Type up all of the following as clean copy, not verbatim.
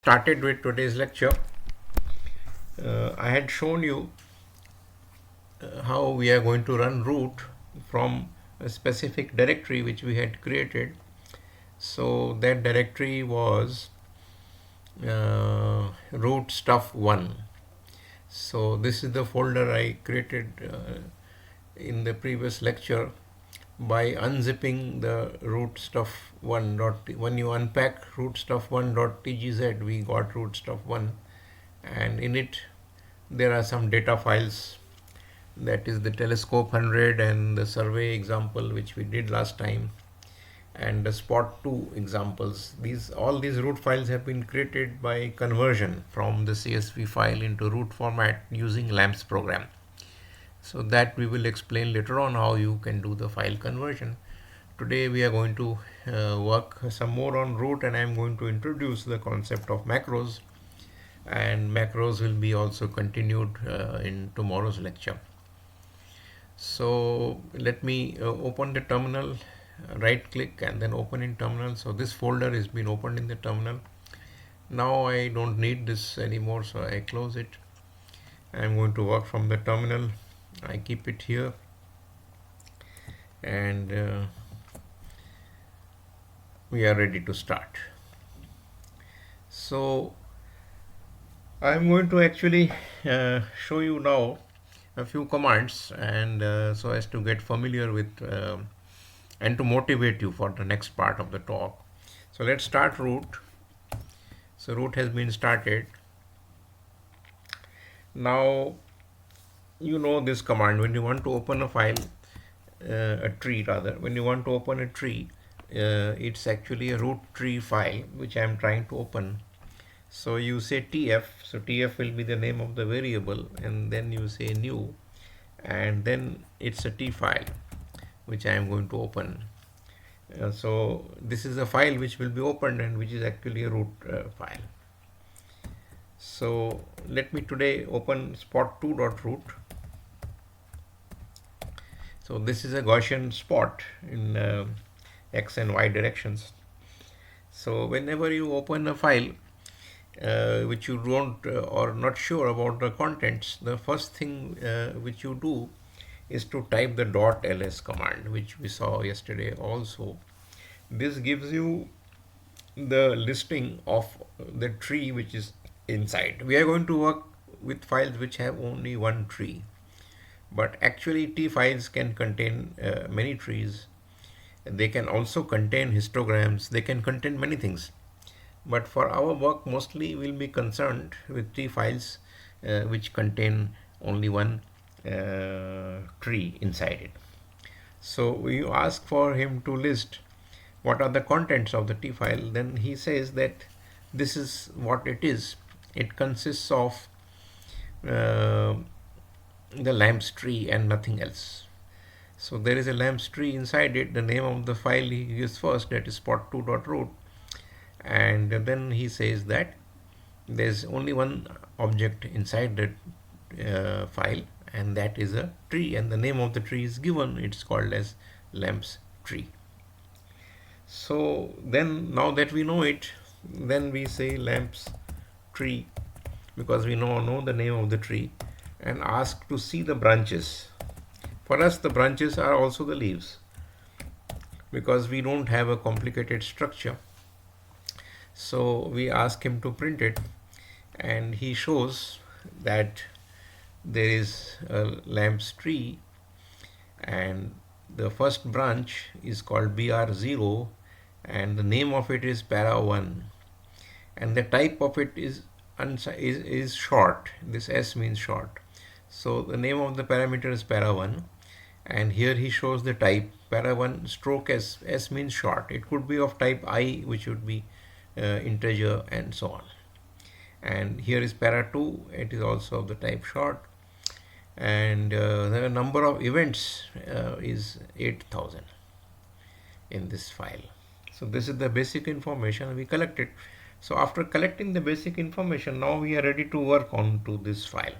started with today's lecture, I had shown you how we are going to run root from a specific directory which we had created. So that directory was root stuff1. So this is the folder I created in the previous lecture by unzipping the root stuff1. When you unpack root stuff1.tgz, we got root stuff1, and in it there are some data files. That is the telescope 100 and the survey example which we did last time, and the spot 2 examples. All these root files have been created by conversion from the CSV file into root format using LAMMPS program. So that we will explain later on how you can do the file conversion. Today we are going to work some more on root, and I am going to introduce the concept of macros, and macros will be also continued in tomorrow's lecture. So let me open the terminal, right click and then open in terminal. So this folder has been opened in the terminal. Now I don't need this anymore, so I close it. I'm going to work from the terminal. I keep it here, and we are ready to start. So I'm going to actually show you now a few commands, and so as to get familiar with and to motivate you for the next part of the talk. So let's start root. So root has been started. Now you know this command. When you want to open a file, a tree rather, when you want to open a tree, it's actually a root tree file which I am trying to open. So you say tf, so tf will be the name of the variable, and then you say new, and then it's a t file which I am going to open. So this is a file which will be opened and which is actually a root file. So let me today open spot2.root. So this is a Gaussian spot in x and y directions. So whenever you open a file which you don't or not sure about the contents, the first thing which you do is to type the .ls command, which we saw yesterday also. This gives you the listing of the tree which is inside. We are going to work with files which have only one tree, but actually T files can contain many trees. They can also contain histograms. They can contain many things. But for our work, mostly we'll be concerned with T files which contain only one tree inside it. So you ask for him to list what are the contents of the T file. Then he says that this is what it is. It consists of the LAMMPS tree and nothing else. So there is a LAMMPS tree inside it. The name of the file he gives first, that is spot2.root. And then he says that there's only one object inside the file, and that is a tree, and the name of the tree is given. It's called as LAMMPS tree. So then, now that we know it, then we say LAMMPS tree, because we know the name of the tree, and ask to see the branches. For us, the branches are also the leaves, because we don't have a complicated structure. So we ask him to print it, and he shows that there is a LAMMPS tree, and the first branch is called BR0, and the name of it is para1, and the type of it is short. This S means short. So the name of the parameter is para1, and here he shows the type para1 stroke S. S means short. It could be of type I, which would be integer, and so on. And here is para2, it is also of the type short, and the number of events is 8000 in this file. So this is the basic information we collected. So after collecting the basic information, now we are ready to work on to this file.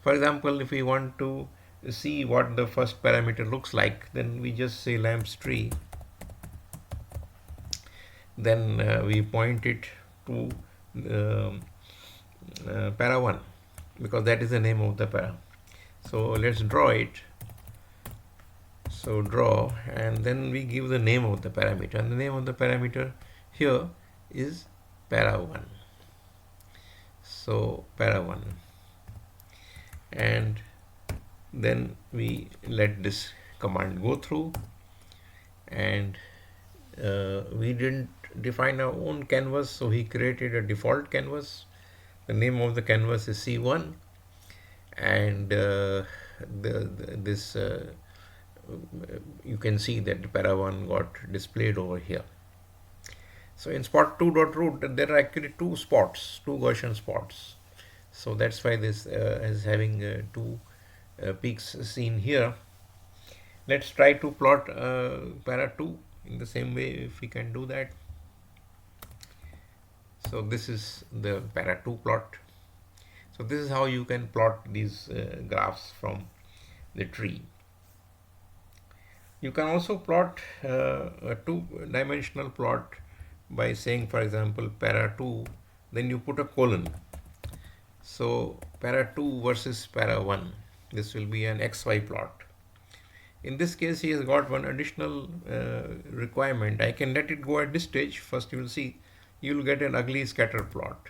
For example, if we want to see what the first parameter looks like, then we just say LAMMPS tree, then we point it to um, para 1, because that is the name of the para. So let's draw it. So draw, and then we give the name of the parameter, and the name of the parameter here is para 1. So para 1, and then we let this command go through, and we didn't define our own canvas, so he created a default canvas. The name of the canvas is C1, and this you can see that para 1 got displayed over here. So in spot2.root there are actually two spots, two Gaussian spots. So that's why this is having two peaks seen here. Let's try to plot para 2 in the same way, if we can do that. So this is the para 2 plot. So this is how you can plot these graphs from the tree. You can also plot a two-dimensional plot by saying, for example, para 2, then you put a colon. So para 2 versus para 1, this will be an XY plot. In this case, he has got one additional requirement. I can let it go at this stage. First, you will see you will get an ugly scatter plot.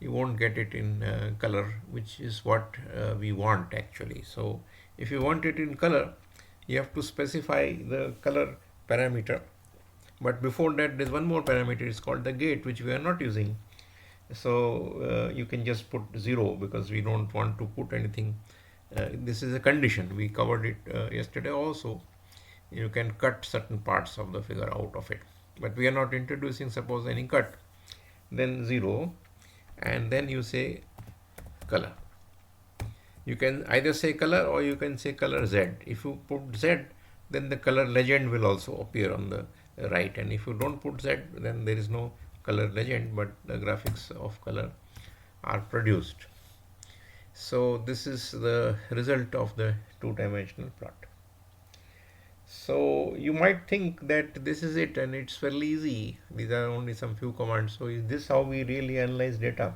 You won't get it in color, which is what we want actually. So if you want it in color, you have to specify the color parameter. But before that, there's one more parameter. It's called the gate, which we are not using. So you can just put 0 because we don't want to put anything. This is a condition. We covered it yesterday also. You can cut certain parts of the figure out of it. But we are not introducing, suppose, any cut. Then 0. And then you say color. You can either say color or you can say color Z. If you put Z, then the color legend will also appear on the right. And if you don't put Z, then there is no color legend, but the graphics of color are produced. So this is the result of the two-dimensional plot. So you might think that this is it and it's fairly easy. These are only some few commands. So is this how we really analyze data?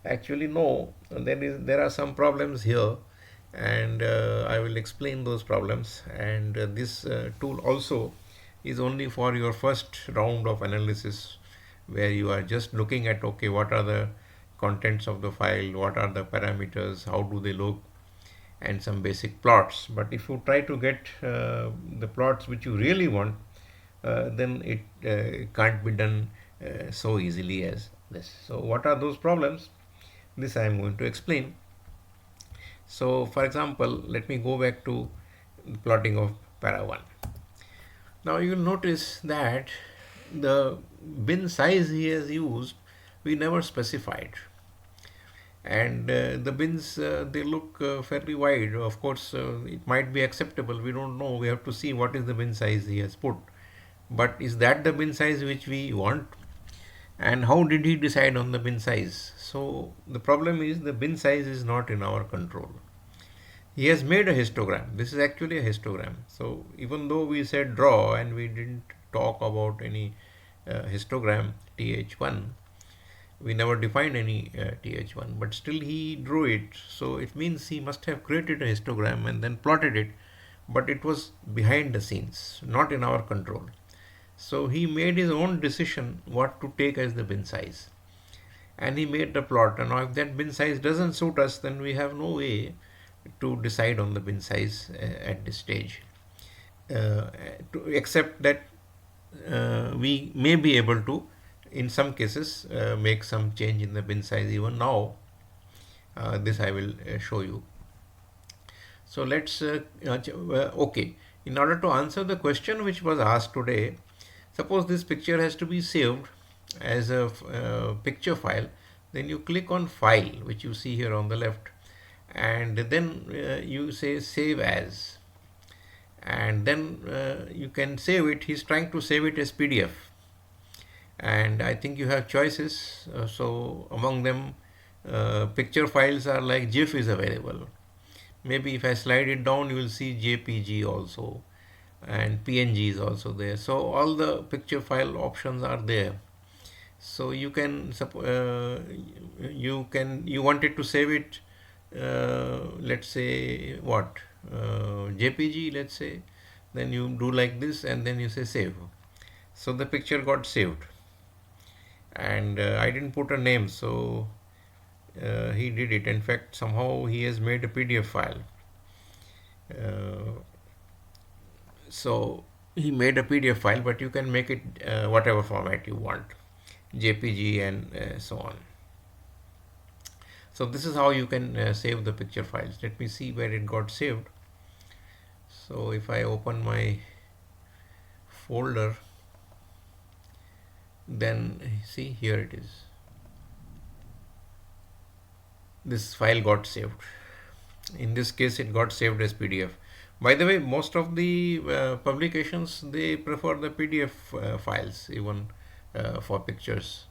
Actually, no. There are some problems here, and I will explain those problems. And this tool also is only for your first round of analysis, where you are just looking at, okay, what are the contents of the file, what are the parameters, how do they look, and some basic plots. But if you try to get the plots which you really want, then it can't be done so easily as this. So what are those problems? This I am going to explain. So for example, let me go back to the plotting of para 1. Now you will notice that the bin size he has used, we never specified. And the bins, they look fairly wide. Of course, it might be acceptable. We don't know. We have to see what is the bin size he has put. But is that the bin size which we want? And how did he decide on the bin size? So the problem is the bin size is not in our control. He has made a histogram. This is actually a histogram. So even though we said draw and we didn't talk about any histogram th1, we never defined any th1, but still he drew it. So it means he must have created a histogram and then plotted it, but it was behind the scenes, not in our control. So he made his own decision what to take as the bin size. And he made the plot. And now if that bin size doesn't suit us, then we have no way to decide on the bin size at this stage. Except that we may be able to, in some cases, make some change in the bin size even now. This I will show you. So let's, okay. In order to answer the question which was asked today, suppose this picture has to be saved as a picture file, then you click on File, which you see here on the left, and then you say Save As, and then you can save it. He's trying to save it as PDF, and I think you have choices. So among them, picture files are like GIF is available. Maybe if I slide it down, you will see JPG also, and PNG is also there. So all the picture file options are there. So you wanted to save it, let's say what, JPG, let's say. Then you do like this and then you say save. So the picture got saved, and I didn't put a name, so he did it. In fact, somehow he has made a PDF file. Uh, so he made a PDF file, but you can make it whatever format you want, JPG and so on. So this is how you can save the picture files. Let me see where it got saved. So if I open my folder, then see, here it is. This file got saved. In this case, it got saved as PDF. By the way, most of the publications, they prefer the PDF files even for pictures.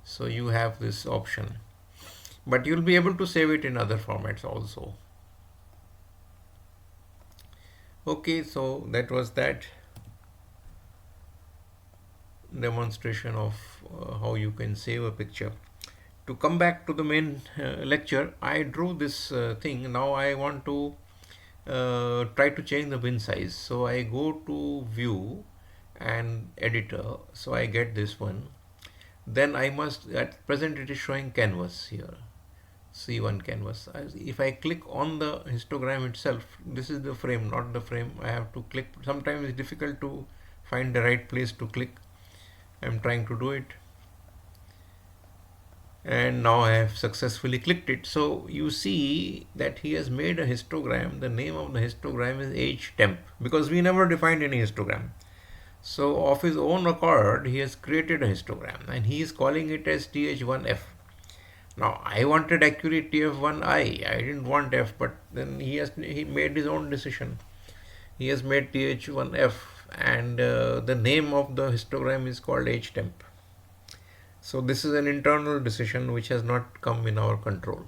So you have this option, but you'll be able to save it in other formats also. Okay, so that was that demonstration of how you can save a picture. To come back to the main lecture, I drew this thing. Now I want to try to change the bin size. So I go to view and editor. So I get this one. Then I must, at present it is showing canvas here. C1 canvas. If I click on the histogram itself, this is the frame, not the frame. I have to click. Sometimes it's difficult to find the right place to click. I'm trying to do it. And now I have successfully clicked it. So you see that he has made a histogram. The name of the histogram is HTemp, because we never defined any histogram. So of his own accord, he has created a histogram and he is calling it as TH1F. Now I wanted actually TF1I. I didn't want F, but then he made his own decision. He has made TH1F, and the name of the histogram is called HTemp. So this is an internal decision which has not come in our control.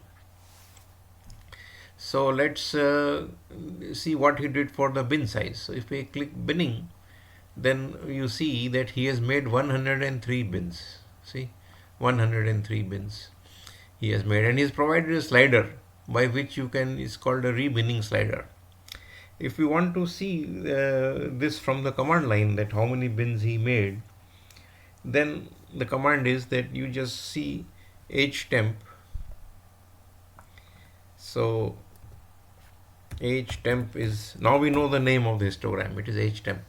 So let's see what he did for the bin size. So if we click binning, then you see that he has made 103 bins. See, 103 bins he has made, and he has provided a slider by which you can, it's called a rebinning slider. If you want to see this from the command line, that how many bins he made, then the command is that you just see HTemp. So HTemp is, now we know the name of the histogram, it is HTemp.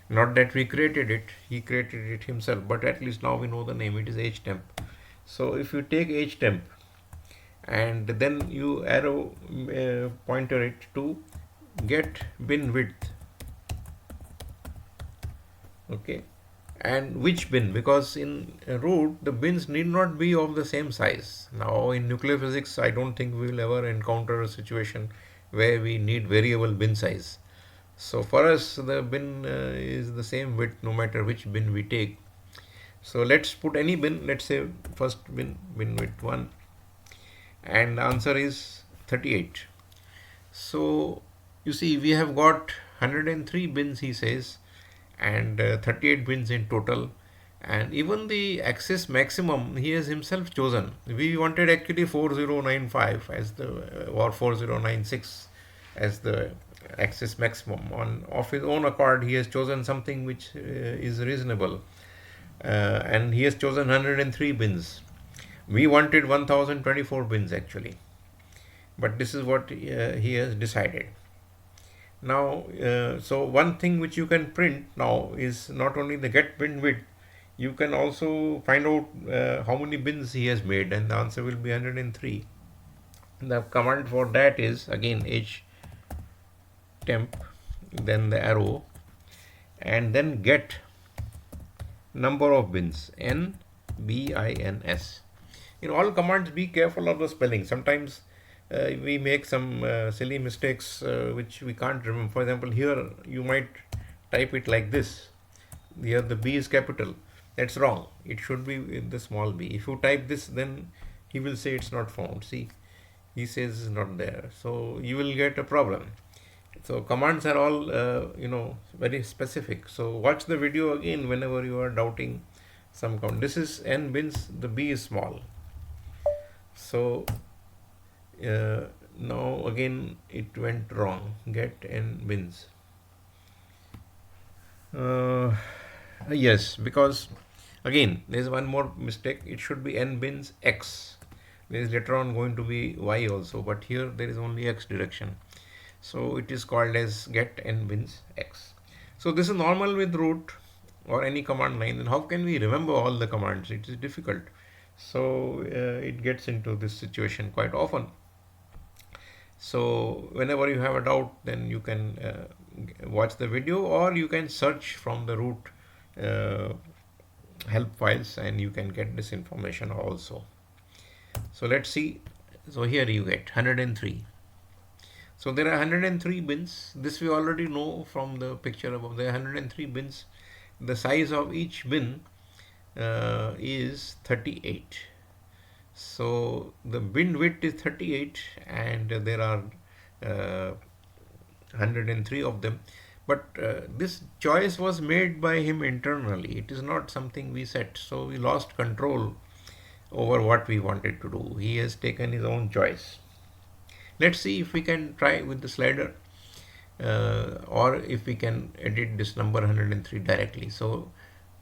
Not that we created it, he created it himself, but at least now we know the name, it is HTemp. So if you take HTemp and then you arrow pointer it to get bin width, okay, and which bin, because in root the bins need not be of the same size. Now in nuclear physics, I don't think we will ever encounter a situation where we need variable bin size. So for us, the bin is the same width no matter which bin we take. So let's put any bin. Let's say first bin width 1, and the answer is 38. So you see we have got 103 bins, he says, and 38 bins in total. And even the access maximum he has himself chosen. We wanted actually 4095 as the or 4096 as the access maximum. On of his own accord, he has chosen something which is reasonable, and he has chosen 103 bins. We wanted 1024 bins actually, but this is what he has decided. Now, so one thing which you can print now is not only the get bin width, you can also find out how many bins he has made, and the answer will be 103. The command for that is again HTemp, then the arrow, and then get number of bins, NBINS. In all commands, be careful of the spelling. Sometimes we make some silly mistakes which we can't remember. For example, here you might type it like this. Here the B is capital. That's wrong. It should be in the small b. If you type this, then he will say it's not found. See, he says it's not there. So you will get a problem. So commands are all very specific. So watch the video again whenever you are doubting some count. This is n bins, the b is small. So now again it went wrong. Get n bins. Yes, because again there is one more mistake. It should be n bins x. There is later on going to be y also, but here there is only x direction. So it is called as get n bins x. So this is normal with root or any command line. Then how can we remember all the commands? It is difficult. So it gets into this situation quite often. So whenever you have a doubt, then you can watch the video, or you can search from the root help files and you can get this information also. So let's see. So here you get 103. So there are 103 bins. This we already know from the picture above. There are 103 bins. The size of each bin is 38. So the bin width is 38 and there are 103 of them. But this choice was made by him internally. It is not something we set. So we lost control over what we wanted to do. He has taken his own choice. Let's see if we can try with the slider or if we can edit this number 103 directly. So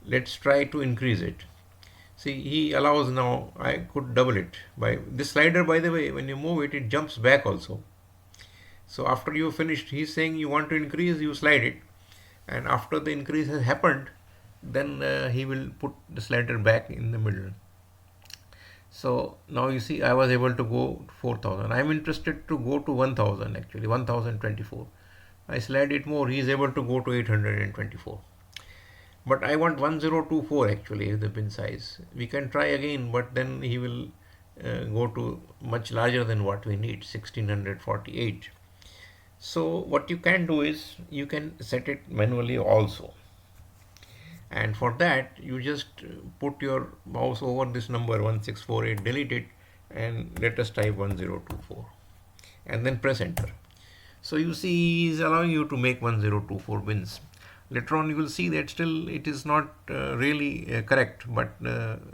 let's try to increase it. See, he allows now. I could double it by this slider. By the way, when you move it, it jumps back also. So after you finished, he's saying you want to increase, you slide it, and after the increase has happened, then he will put the slider back in the middle. So now you see I was able to go 4000. I am interested to go to 1000 actually, 1024. I slide it more, he is able to go to 824. But I want 1024 actually is the bin size. We can try again, but then he will go to much larger than what we need, 1648. So what you can do is you can set it manually also. And for that you just put your mouse over this number 1648, delete it, and let us type 1024 and then press enter. So you see he is allowing you to make 1024 bins. Later on you will see that still it is not really correct, but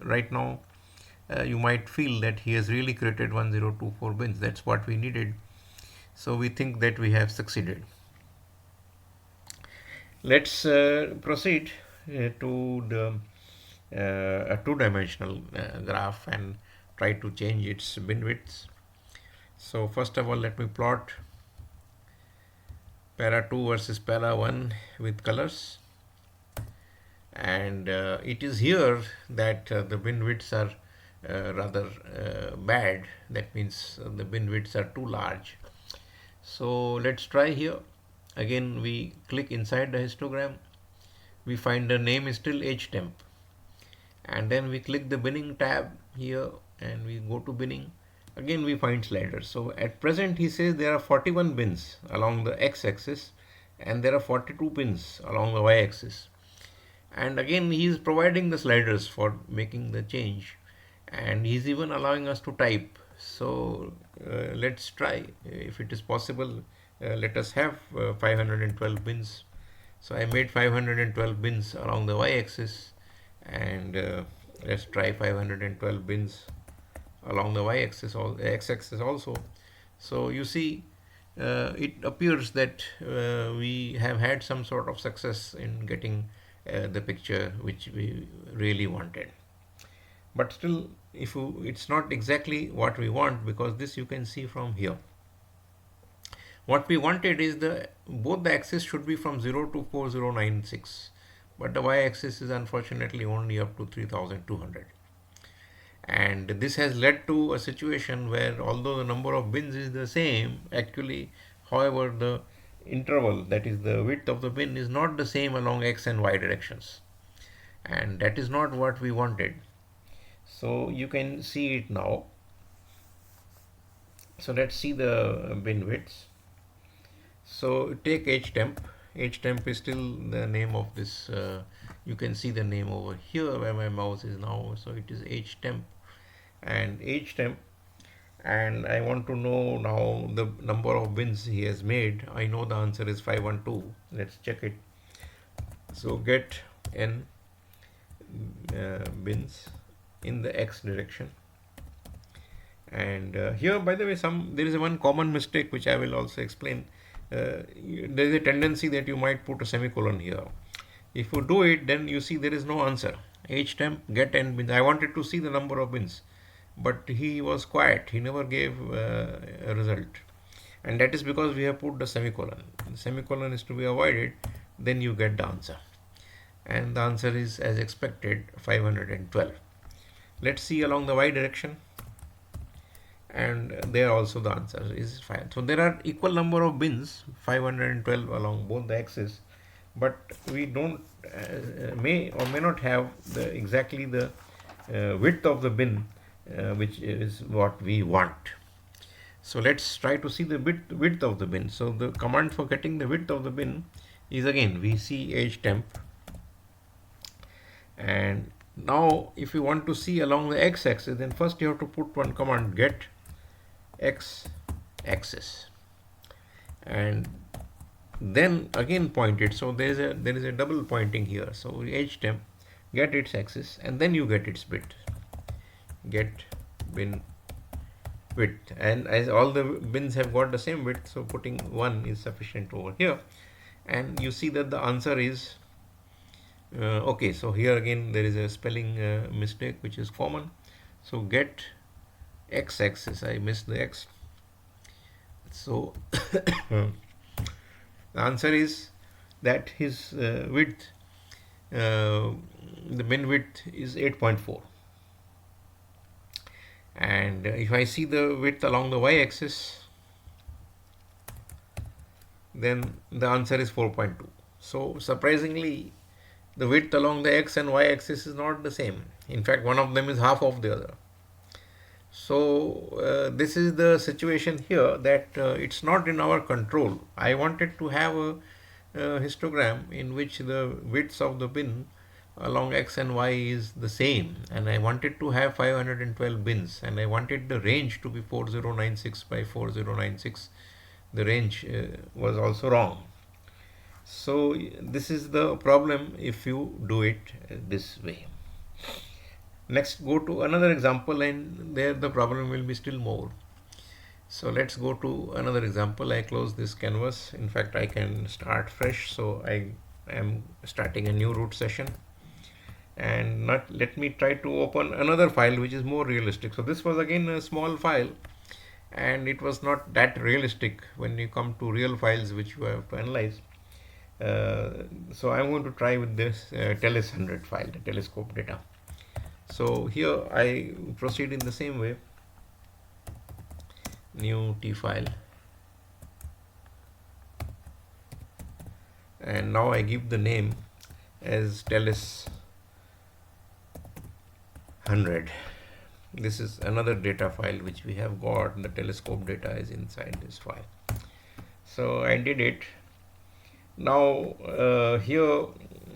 right now you might feel that he has really created 1024 bins. That's what we needed. So we think that we have succeeded. Let's proceed to the a two-dimensional graph and try to change its bin widths. So first of all, let me plot para 2 versus para 1 with colors, and it is here that the bin widths are rather bad. That means the bin widths are too large. So let's try here. Again we click inside the histogram. We find the name is still htemp, and then we click the binning tab here and we go to binning. Again we find sliders. So at present he says there are 41 bins along the x-axis and there are 42 bins along the y-axis, and again he is providing the sliders for making the change, and he's even allowing us to type. So let's try if it is possible. Let us have 512 bins. So I made 512 bins along the y-axis, and let's try 512 bins along the y-axis or x-axis also. So you see it appears that we have had some sort of success in getting the picture which we really wanted. But still, it's not exactly what we want, because this you can see from here. What we wanted is both the axis should be from 0 to 4096, but the y-axis is unfortunately only up to 3200. And this has led to a situation where although the number of bins is the same, actually, however, the interval, that is the width of the bin, is not the same along x and y directions, and that is not what we wanted. So you can see it now. So let's see the bin widths. So take htemp. Htemp is still the name of this. You can see the name over here where my mouse is now. So it is htemp and htemp. And I want to know now the number of bins he has made. I know the answer is 512. Let's check it. So get n. bins in the X direction. And here, by the way, there is one common mistake which I will also explain. There is a tendency that you might put a semicolon here. If you do it, then you see there is no answer. H temp get n bins. I wanted to see the number of bins, but he was quiet. He never gave a result, and that is because we have put the semicolon. The semicolon is to be avoided. Then you get the answer, and the answer is as expected 512. Let's see along the y direction, and there also the answer is 5. So there are equal number of bins, 512 along both the axes, but we don't may or may not have exactly the width of the bin, which is what we want. So let's try to see the width of the bin. So the command for getting the width of the bin is again vch temp, and now if you want to see along the x-axis, then first you have to put one command, get x-axis, and then again point it. So there is a double pointing here. So h temp get its axis, and then you get its width, get bin width, and as all the bins have got the same width, so putting 1 is sufficient over here, and you see that the answer is okay. So here again there is a spelling mistake which is common. So get x-axis, I missed the x. So the answer is that his width, the bin width is 8.4. And if I see the width along the y-axis, then the answer is 4.2. So surprisingly, the width along the x and y-axis is not the same. In fact, one of them is half of the other. So this is the situation here, that it's not in our control. I wanted to have a histogram in which the widths of the bin along x and y is the same, and I wanted to have 512 bins, and I wanted the range to be 4096 by 4096. The range was also wrong. So this is the problem if you do it this way. Next, go to another example, and there the problem will be still more. So let's go to another example. I close this canvas. In fact, I can start fresh. So I am starting a new root session, and let me try to open another file which is more realistic. So this was again a small file, and it was not that realistic when you come to real files which you have to analyze. So I'm going to try with this TELES 100 file, the telescope data. So here I proceed in the same way. New T file, and now I give the name as TELES 100. This is another data file which we have got. The telescope data is inside this file. So I did it. Now here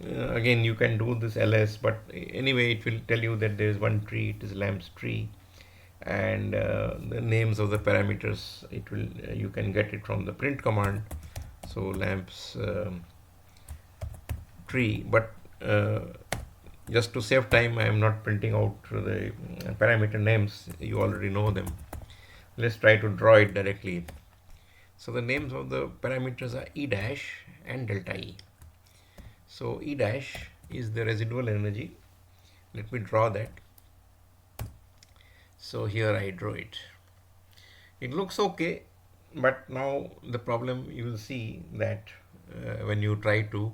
again you can do this ls, but anyway it will tell you that there is one tree, it is lamps tree, and the names of the parameters, it will you can get it from the print command. So lamps tree, but just to save time, I am not printing out the parameter names. You already know them. Let's try to draw it directly. So the names of the parameters are E dash and delta E. So E dash is the residual energy. Let me draw that. So here I draw it. It looks okay, but now the problem, you will see that when you try to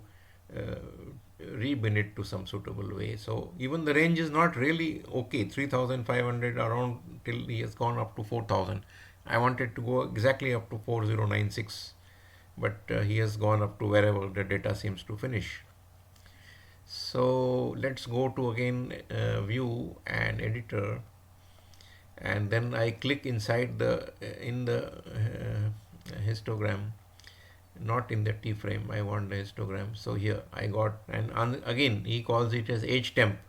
rebin it to some suitable way. So even the range is not really okay, 3500 around, till he has gone up to 4000. I wanted to go exactly up to 4096, but he has gone up to wherever the data seems to finish. So let's go to again view and editor, and then I click inside the in the histogram, not in the T frame. I want the histogram. So here I got, and again he calls it as H temp,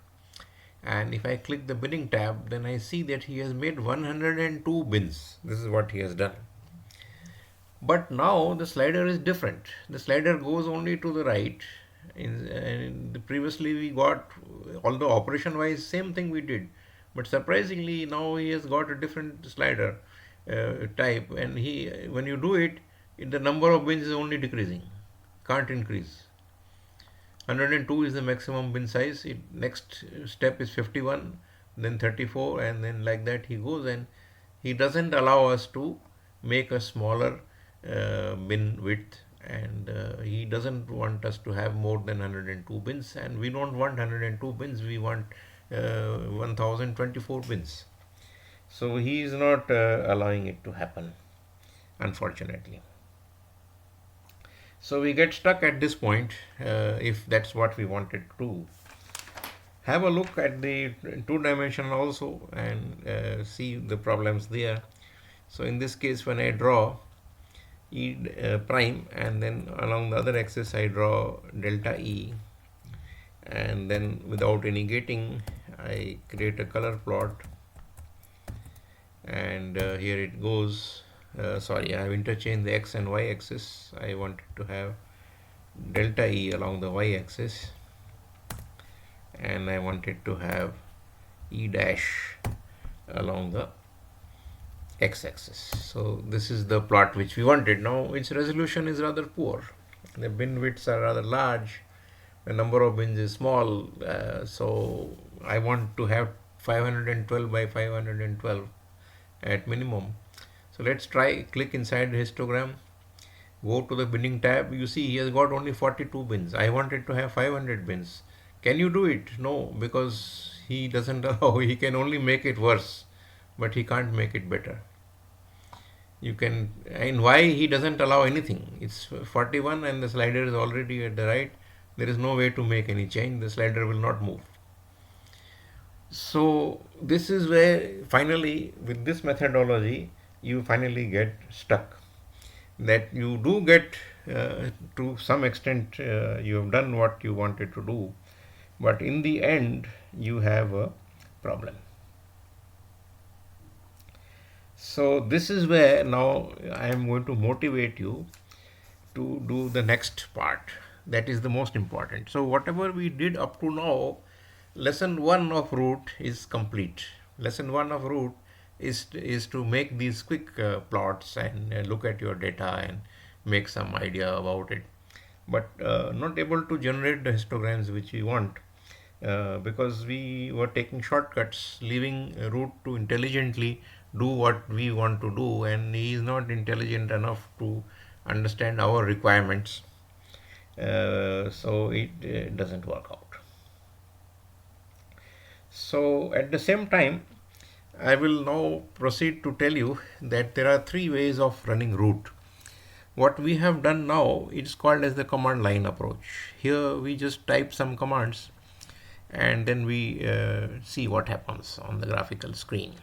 and if I click the binning tab, then I see that he has made 102 bins. This is what he has done. But now the slider is different. The slider goes only to the right, Previously we got, although operation wise same thing we did, but surprisingly now he has got a different slider type, and he when you do it, the number of bins is only decreasing, can't increase. 102 is the maximum bin size. Next step is 51, then 34, and then like that he goes, and he doesn't allow us to make a smaller bin width, and he doesn't want us to have more than 102 bins, and we don't want 102 bins, we want 1024 bins. So he is not allowing it to happen, unfortunately. So we get stuck at this point if that's what we wanted to do. Have a look at the two dimensional also and see the problems there. So in this case, when I draw E prime, and then along the other axis I draw delta E, and then without any gating I create a color plot, and here it goes. Sorry, I have interchanged the x and y axis. I wanted to have delta E along the y axis, and I wanted to have E dash along the x axis. So this is the plot which we wanted. Now its resolution is rather poor. The bin widths are rather large, the number of bins is small, so I want to have 512 by 512 at minimum. So let's try. Click inside the histogram, go to the binning tab. You see he has got only 42 bins. I wanted to have 500 bins. Can you do it? No, because he doesn't allow. He can only make it worse, but he can't make it better. You can, and why he doesn't allow anything? It's 41 and the slider is already at the right. There is no way to make any change. The slider will not move. So this is where finally with this methodology you finally get stuck. That you do get to some extent you have done what you wanted to do, but in the end you have a problem. So this is where now I am going to motivate you to do the next part. That is the most important. So whatever we did up to now, lesson 1 of root is complete. Lesson 1 of root is to make these quick plots and look at your data and make some idea about it, but not able to generate the histograms which we want because we were taking shortcuts, leaving root to intelligently do what we want to do, and he is not intelligent enough to understand our requirements, so it doesn't work out. So at the same time, I will now proceed to tell you that there are 3 ways of running root. What we have done now is called as the command line approach. Here we just type some commands and then we see what happens on the graphical screen.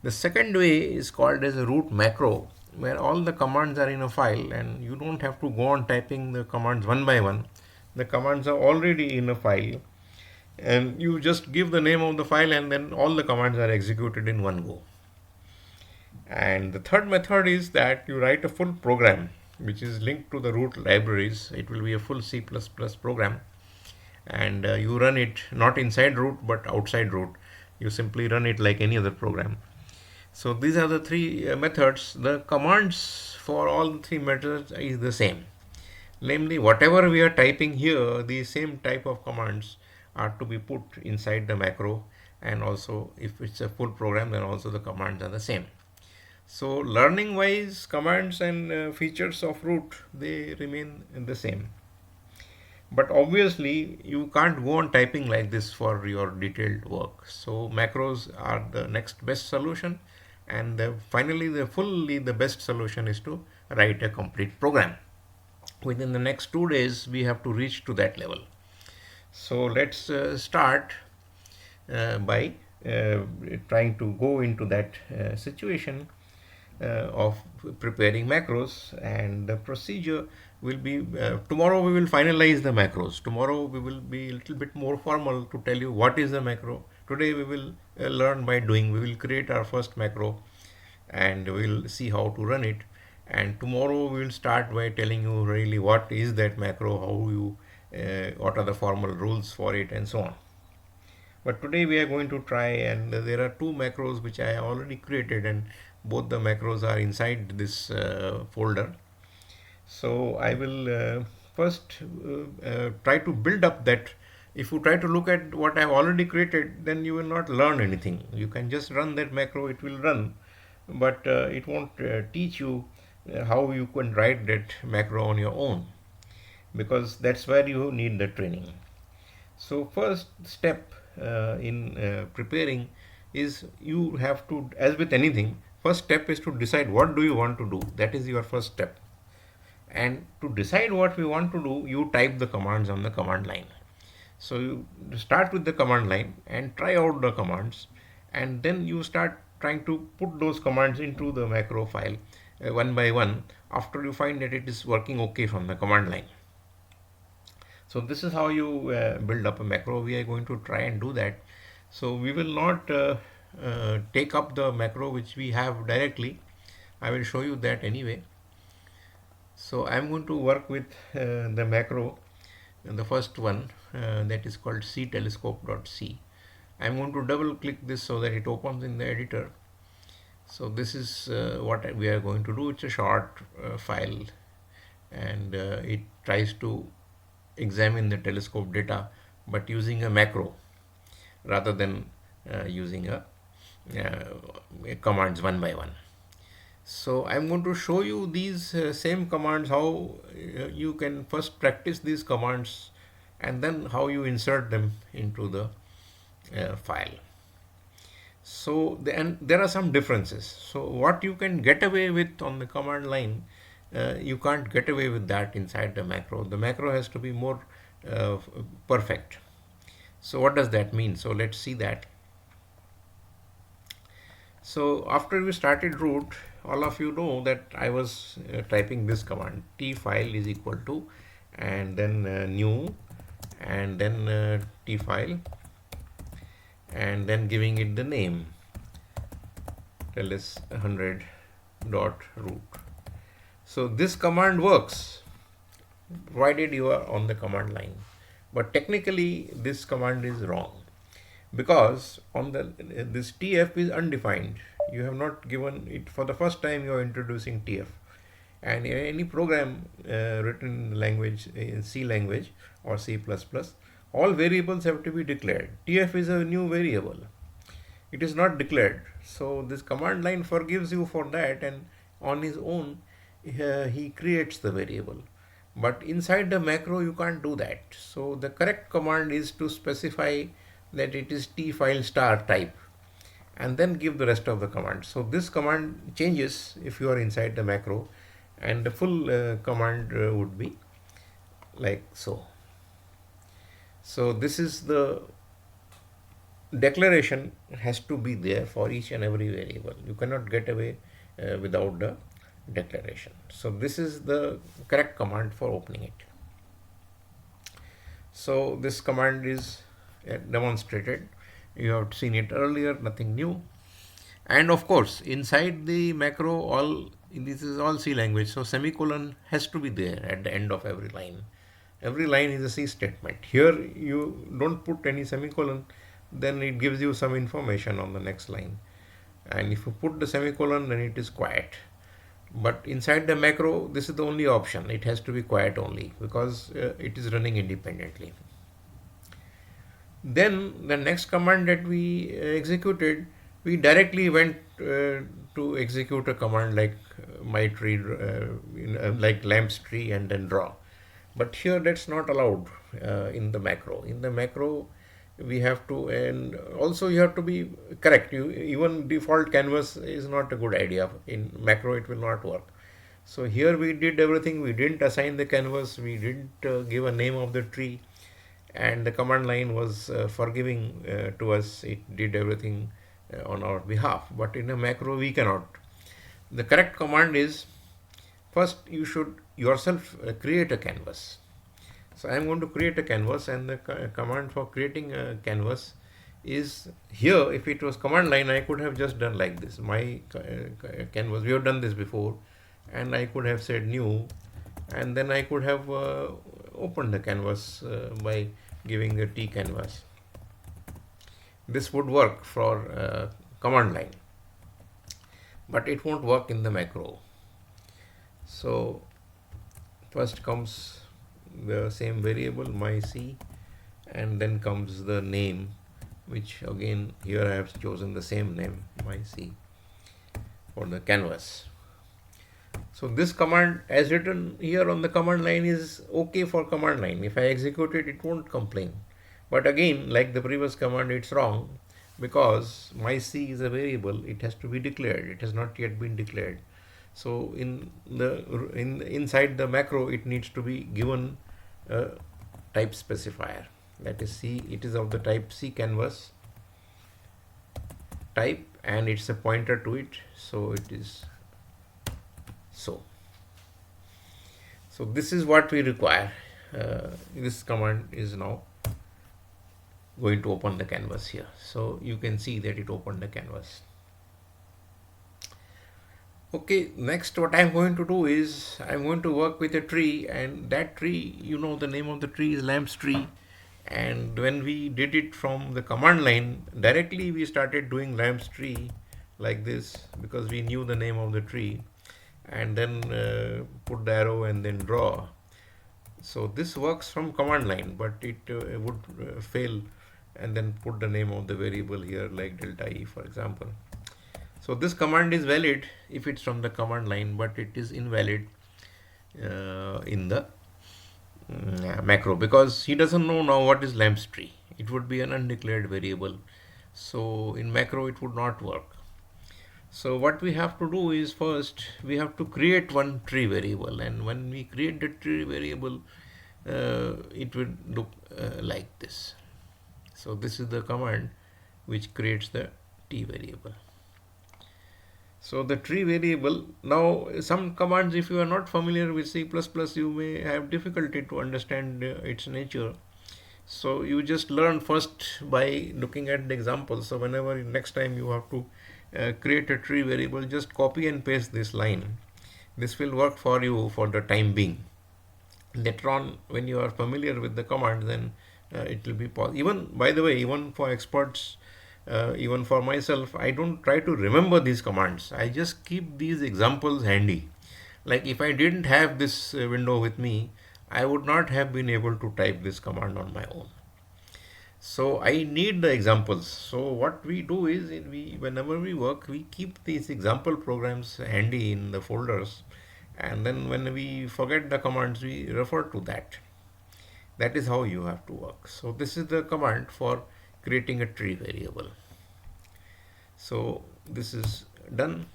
The second way is called as a root macro, where all the commands are in a file and you don't have to go on typing the commands one by one. The commands are already in a file and you just give the name of the file and then all the commands are executed in one go. And the third method is that you write a full program which is linked to the root libraries. It will be a full C++ program, and you run it not inside root but outside root. You simply run it like any other program. So these are the 3 methods. The commands for all the 3 methods is the same. Namely, whatever we are typing here, the same type of commands are to be put inside the macro, and also if it's a full program then also the commands are the same. So learning wise, commands and features of root, they remain the same. But obviously you can't go on typing like this for your detailed work. So macros are the next best solution, and finally the best solution is to write a complete program. Within the next 2 days we have to reach to that level. So let's start by trying to go into that situation of preparing macros, and the procedure will be tomorrow we will finalize the macros. Tomorrow we will be a little bit more formal to tell you what is the macro. Today we will learn by doing. We will create our first macro and we will see how to run it, and tomorrow we will start by telling you really what is that macro, how you what are the formal rules for it, and so on. But today we are going to try, and there are two macros which I have already created, and both the macros are inside this folder. So I will first try to build up that. If you try to look at what I have already created, then you will not learn anything. You can just run that macro, it will run, but it won't teach you how you can write that macro on your own, because that's where you need the training. So first step in preparing is, you have to, as with anything, first step is to decide what do you want to do. That is your first step. And to decide what we want to do, you type the commands on the command line. So you start with the command line and try out the commands, and then you start trying to put those commands into the macro file one by one, after you find that it is working okay from the command line. So this is how you build up a macro. We are going to try and do that. So we will not take up the macro which we have directly. I will show you that anyway. So I'm going to work with the macro, the first one, that is called ctelescope.c. I'm going to double click this so that it opens in the editor. So this is what we are going to do. It's a short file, and it tries to examine the telescope data, but using a macro rather than using commands one by one. So I'm going to show you these same commands, how you can first practice these commands, and then how you insert them into the file. So there are some differences. So what you can get away with on the command line, you can't get away with that inside the macro. The macro has to be more perfect. So what does that mean? So let's see that. So after we started root, all of you know that I was typing this command, t file is equal to, and then new, and then t file, and then giving it the name ls100.root. So this command works provided you are on the command line, but technically this command is wrong, because on the this tf is undefined. You have not given it. For the first time you are introducing tf, and in any program written language, in C language or C++, all variables have to be declared. Tf is a new variable, it is not declared. So this command line forgives you for that, and on his own he creates the variable. But inside the macro you can't do that. So the correct command is to specify that it is t file star type, and then give the rest of the command. So this command changes if you are inside the macro, and the full command would be like so. So this is the declaration, has to be there for each and every variable. You cannot get away without the declaration. So this is the correct command for opening it. So this command is demonstrated. You have seen it earlier, nothing new. And of course, inside the macro, this is all C language, so semicolon has to be there at the end of every line. Every line is a C statement. Here you don't put any semicolon, then it gives you some information on the next line. And if you put the semicolon, then it is quiet. But inside the macro, this is the only option. It has to be quiet only, because it is running independently. Then the next command that we executed, we directly went to execute a command like my tree, like lamps tree, and then draw. But here that's not allowed in the macro. In the macro, we have to, and also you have to be correct. Even default canvas is not a good idea. In macro, it will not work. So here we did everything. We didn't assign the canvas. We didn't give a name of the tree, and the command line was forgiving to us. It did everything on our behalf. But in a macro, we cannot. The correct command is, first you should yourself create a canvas. So I am going to create a canvas, and the command for creating a canvas is here. If it was command line, I could have just done like this. My canvas, we have done this before, and I could have said new, and then I could have open the canvas by giving the T canvas. This would work for command line, but it won't work in the macro. So first comes the same variable my C, and then comes the name, which again here I have chosen the same name my C for the canvas. So this command as written here on the command line is okay for command line. If I execute it, it won't complain. But again, like the previous command, it's wrong because my C is a variable. It has to be declared. It has not yet been declared. So inside the macro, it needs to be given a type specifier. That is C. It is of the type C canvas type, and it's a pointer to it. So it is so. So this is what we require. This command is now going to open the canvas here. So you can see that it opened the canvas. Okay, next what I'm going to do is I'm going to work with a tree, and that tree, you know, the name of the tree is lamps tree. And when we did it from the command line, directly we started doing lamps tree like this because we knew the name of the tree, and then put the arrow and then draw. So this works from command line, but it would fail and then put the name of the variable here like delta E, for example. So this command is valid if it's from the command line, but it is invalid in the macro because he doesn't know now what is lamps tree. It would be an undeclared variable. So in macro it would not work. So what we have to do is first we have to create one tree variable, and when we create the tree variable, it will look like this. So this is the command which creates the T variable. So the tree variable, now some commands, if you are not familiar with C++, you may have difficulty to understand its nature. So you just learn first by looking at the example. So whenever next time you have to create a tree variable, just copy and paste this line. This will work for you for the time being. Later on, when you are familiar with the command, then it will be possible. Even, by the way, even for experts, even for myself, I don't try to remember these commands. I just keep these examples handy. Like if I didn't have this window with me, I would not have been able to type this command on my own. So I need the examples. So what we do is whenever we work, we keep these example programs handy in the folders, and then when we forget the commands, we refer to that. That is how you have to work. So this is the command for creating a tree variable. So this is done.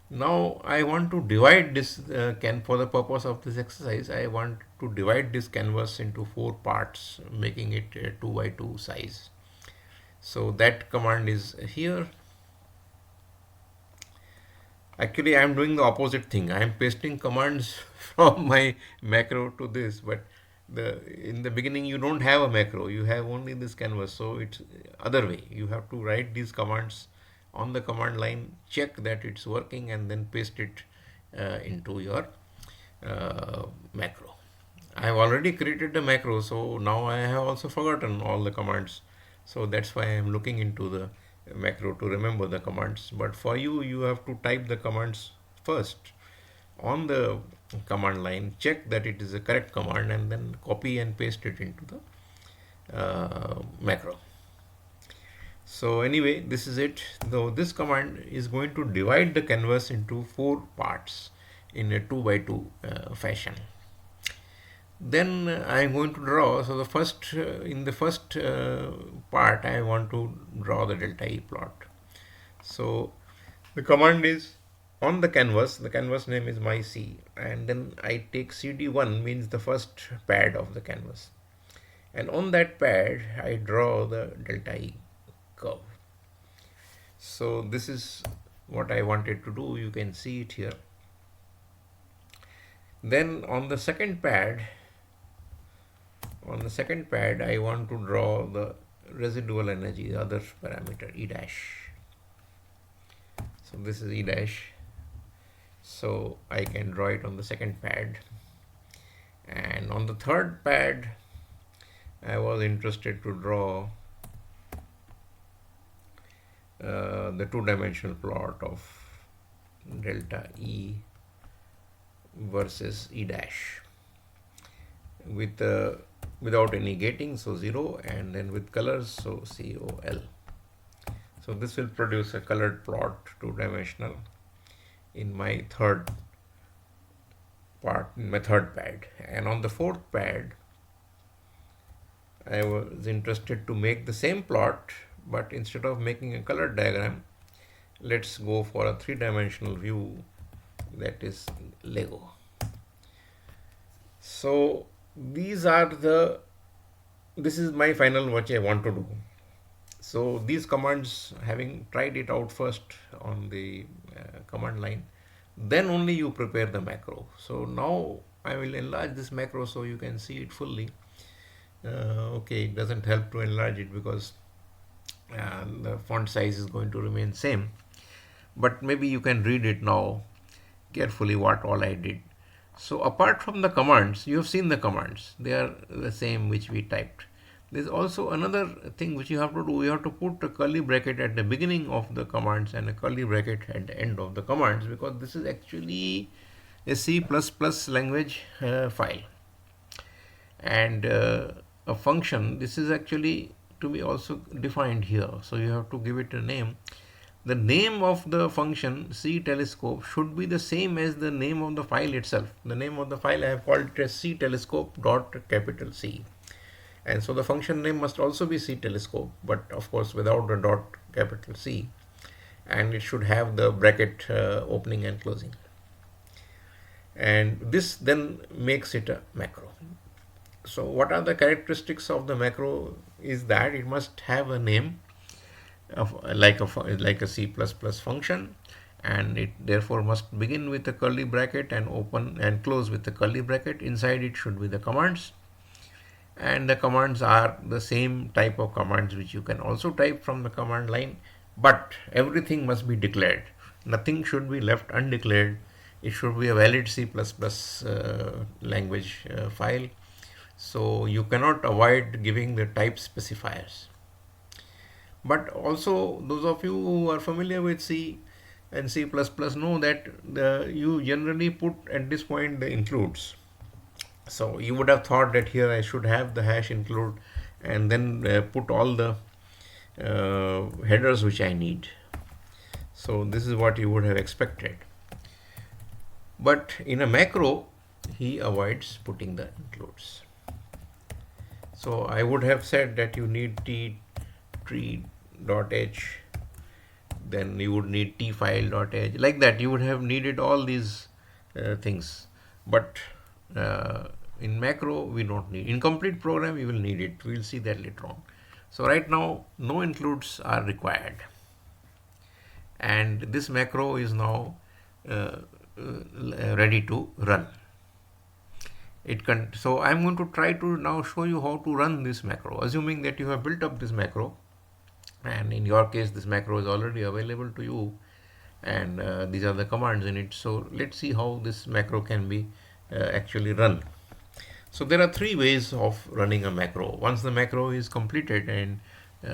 Now I want to divide this for the purpose of this exercise, I want to divide this canvas into 4 parts, making it a 2 by 2 size. So that command is here. Actually, I am doing the opposite thing. I am pasting commands from my macro to this, but in the beginning you don't have a macro, you have only this canvas. So it's other way. You have to write these commands on the command line, check that it's working, and then paste it into your macro. I have already created the macro, so now I have also forgotten all the commands. So that's why I am looking into the macro to remember the commands. But for you, you have to type the commands first on the command line, check that it is a correct command, and then copy and paste it into the macro. So anyway, this is it. Though this command is going to divide the canvas into 4 parts in a 2 by 2 fashion. Then I am going to draw. So in the first part, I want to draw the delta E plot. So the command is on the canvas. The canvas name is my C, and then I take CD1, means the first pad of the canvas, and on that pad I draw the delta E curve. So this is what I wanted to do. You can see it here. Then on the second pad, I want to draw the residual energy, the other parameter, E dash. So this is E dash. So I can draw it on the second pad. And And on the third pad, I was interested to draw the two-dimensional plot of delta E versus E dash with without any gating, so 0, and then with colors, so COL. So this will produce a colored plot, two-dimensional, in my third pad. And on the fourth pad, I was interested to make the same plot, but instead of making a colored diagram, let's go for a three-dimensional view, that is Lego. So this is my final what I want to do. So these commands, having tried it out first on the command line, then only you prepare the macro. So now I will enlarge this macro so you can see it fully. Okay, it doesn't help to enlarge it because the font size is going to remain same, but maybe you can read it now carefully what all I did. So apart from the commands, you have seen the commands, they are the same which we typed. There's also another thing which you have to do. You have to put a curly bracket at the beginning of the commands and a curly bracket at the end of the commands, because this is actually a C++ language file. And a function, this is actually to be also defined here. So you have to give it a name. The name of the function C telescope should be the same as the name of the file itself. The name of the file I have called it as C telescope dot capital C. And so the function name must also be C telescope, but of course without the dot capital C. And it should have the bracket opening and closing. And this then makes it a macro. So what are the characteristics of the macro is that it must have a name of like a C++ function, and it therefore must begin with a curly bracket and open and close with a curly bracket. Inside it should be the commands, and the commands are the same type of commands which you can also type from the command line, but everything must be declared. Nothing should be left undeclared. It should be a valid C++ language file. So you cannot avoid giving the type specifiers. But also those of you who are familiar with C and C++ know that you generally put at this point the includes. So you would have thought that here I should have the hash include and then put all the headers which I need. So this is what you would have expected. But in a macro, he avoids putting the includes. So I would have said that you need tree.h, then you would need tfile.h, like that. You would have needed all these things. But in macro, we don't need. In complete program, you will need it. We will see that later on. So right now, no includes are required. And this macro is now ready to run. So I'm going to try to now show you how to run this macro, assuming that you have built up this macro, and in your case this macro is already available to you, and these are the commands in it. So let's see how this macro can be actually run. So there are three ways of running a macro. Once the macro is completed and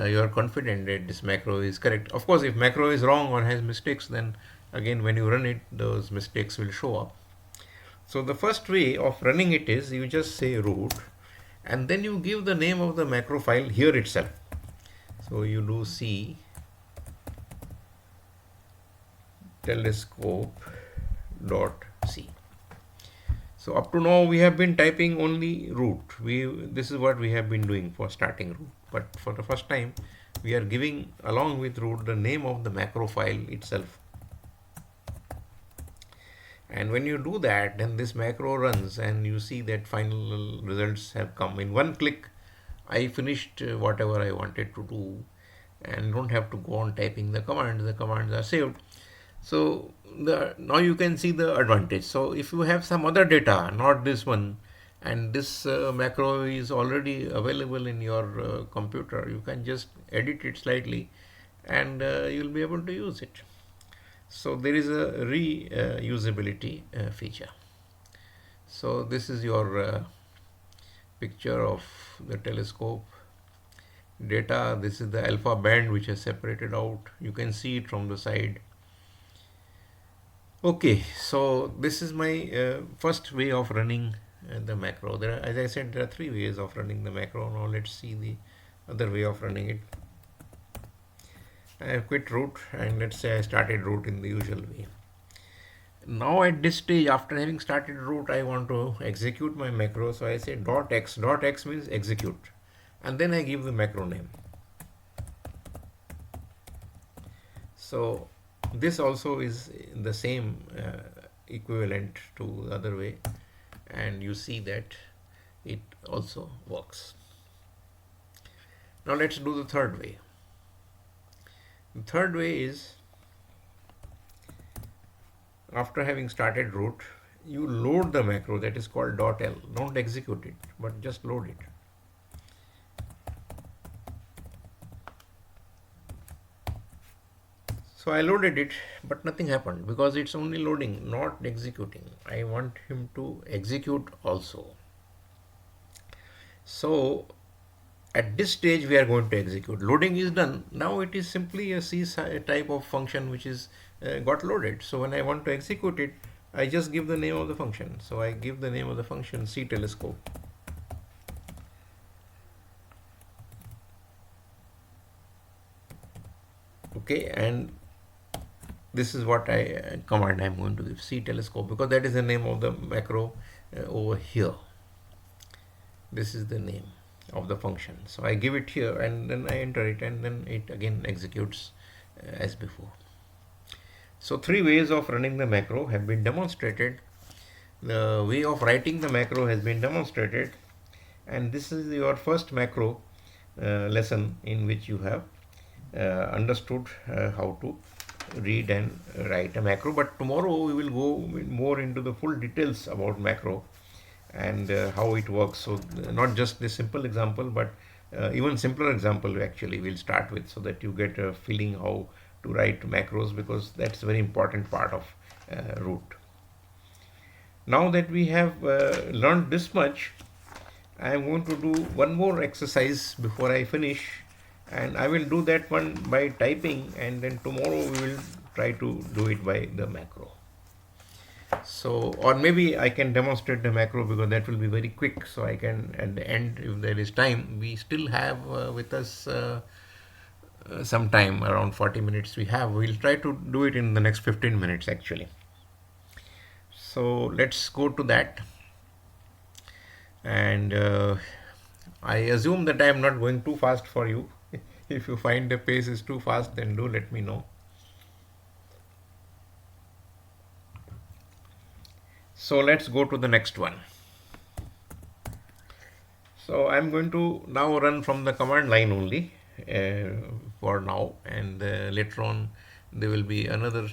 you are confident that this macro is correct. Of course, if macro is wrong or has mistakes, then again when you run it, those mistakes will show up. So the first way of running it is you just say root, and then you give the name of the macro file here itself. So you do C telescope.c. So up to now we have been typing only root. This is what we have been doing for starting root. But for the first time, we are giving along with root the name of the macro file itself. And when you do that, then this macro runs and you see that final results have come. In one click, I finished whatever I wanted to do and don't have to go on typing the commands. The commands are saved. So now you can see the advantage. So if you have some other data, not this one, and this macro is already available in your computer, you can just edit it slightly and you'll be able to use it. So there is a reusability feature. So this is your picture of the telescope data. This is the alpha band which is separated out. You can see it from the side. Okay, so this is my first way of running the macro. As I said, there are three ways of running the macro. Now let's see the other way of running it. I have quit root, and let's say I started root in the usual way. Now at this stage, after having started root, I want to execute my macro. So I say dot x. Dot x means execute, and then I give the macro name. So this also is the same equivalent to the other way, and you see that it also works. Now let's do the third way. The third way is, after having started root, you load the macro that is called .l. Don't execute it, but just load it. So I loaded it, but nothing happened because it's only loading, not executing. I want him to execute also. So at this stage we are going to execute. Loading is done. Now it is simply a C type of function which is got loaded. So when I want to execute it, I just give the name of the function. So I give the name of the function C telescope. Okay, and this is what command I'm going to give, C telescope, because that is the name of the macro over here. This is the name of the function. So I give it here and then I enter it, and then it again executes as before. So three ways of running the macro have been demonstrated. The way of writing the macro has been demonstrated, and this is your first macro lesson in which you have understood how to read and write a macro. But tomorrow we will go more into the full details about macro and how it works. So not just the simple example, but even simpler example actually we'll start with, so that you get a feeling how to write macros, because that's a very important part of root. Now that we have learned this much, I am going to do one more exercise before I finish, and I will do that one by typing, and then tomorrow we will try to do it by the macro. So, or maybe I can demonstrate the macro, because that will be very quick. So I can, at the end, if there is time, we still have with us some time, around 40 minutes we have. We'll try to do it in the next 15 minutes actually. So let's go to that. And I assume that I am not going too fast for you. If you find the pace is too fast, then do let me know. So let's go to the next one. So I'm going to now run from the command line only for now, and later on there will be another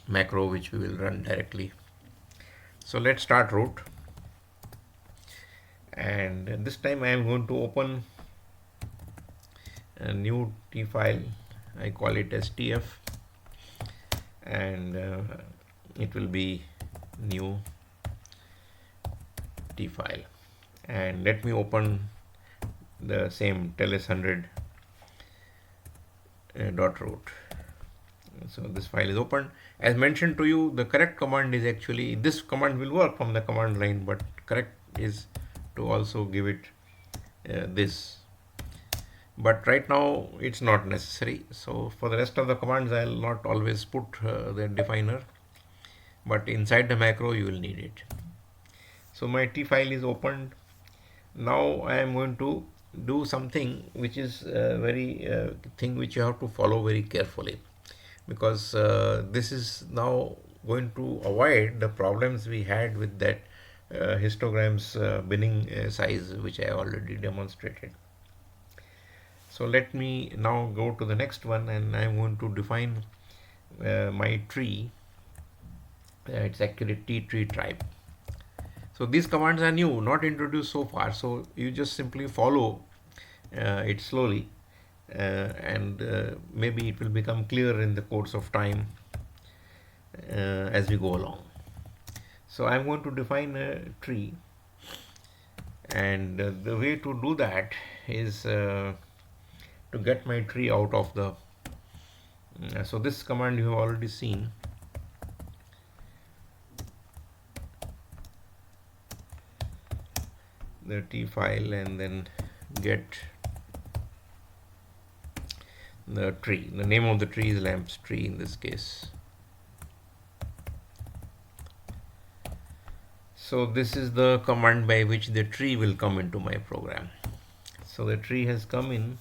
macro which we will run directly. So let's start root, and this time I am going to open a new T file. I call it as TF, and it will be new T file. And let me open the same ls100 dot root. So this file is opened. As mentioned to you, the correct command is actually, this command will work from the command line, but correct is to also give it this. But right now it's not necessary. So for the rest of the commands, I'll not always put the definer, but inside the macro you will need it. So my T file is opened. Now I am going to do something which is very thing which you have to follow very carefully, because this is now going to avoid the problems we had with that histograms binning size, which I already demonstrated. So let me now go to the next one, and I'm going to define my tree. It's actually T tree type. So these commands are new, not introduced so far. So you just simply follow it slowly, and maybe it will become clear in the course of time as we go along. So I'm going to define a tree, And the way to do that is to get my tree out of the so this command you have already seen. The t file, and then get the tree. The name of the tree is lamps tree in this case. So this is the command by which the tree will come into my program. So the tree has come in.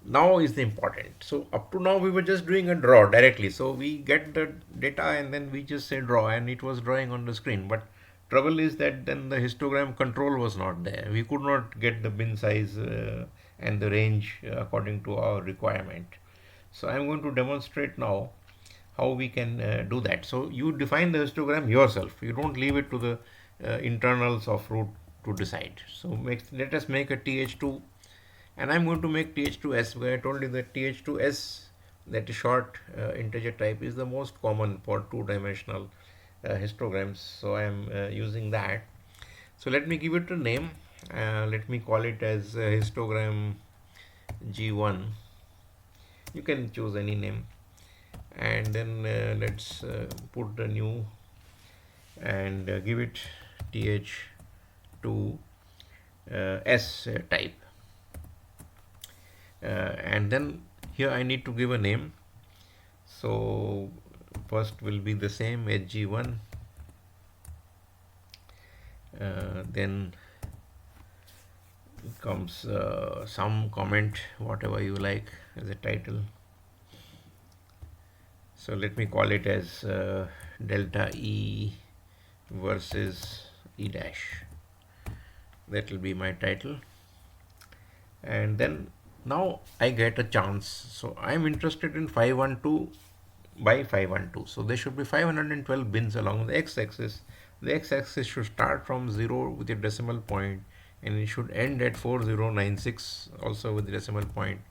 Now is the important. So up to now we were just doing a draw directly. So we get the data and then we just say draw, and it was drawing on the screen. But trouble is that then the histogram control was not there. We could not get the bin size and the range according to our requirement. So I'm going to demonstrate now how we can do that. So you define the histogram yourself. You don't leave it to the internals of root to decide. So let us make a th2, and I'm going to make th2s, where I told you that th2s, that is short integer type, is the most common for two-dimensional histograms. So I am using that. So let me give it a name. Let me call it as histogram G1. You can choose any name, and then let's put the new and give it th2 s type, and then here I need to give a name. So first will be the same hg1, then comes some comment, whatever you like as a title. So let me call it as delta E versus E dash. That will be my title. And then now I get a chance. So I'm interested in 512 by 512. So there should be 512 bins along the x-axis. The x-axis should start from 0 with a decimal point, and it should end at 4096 also with the decimal point.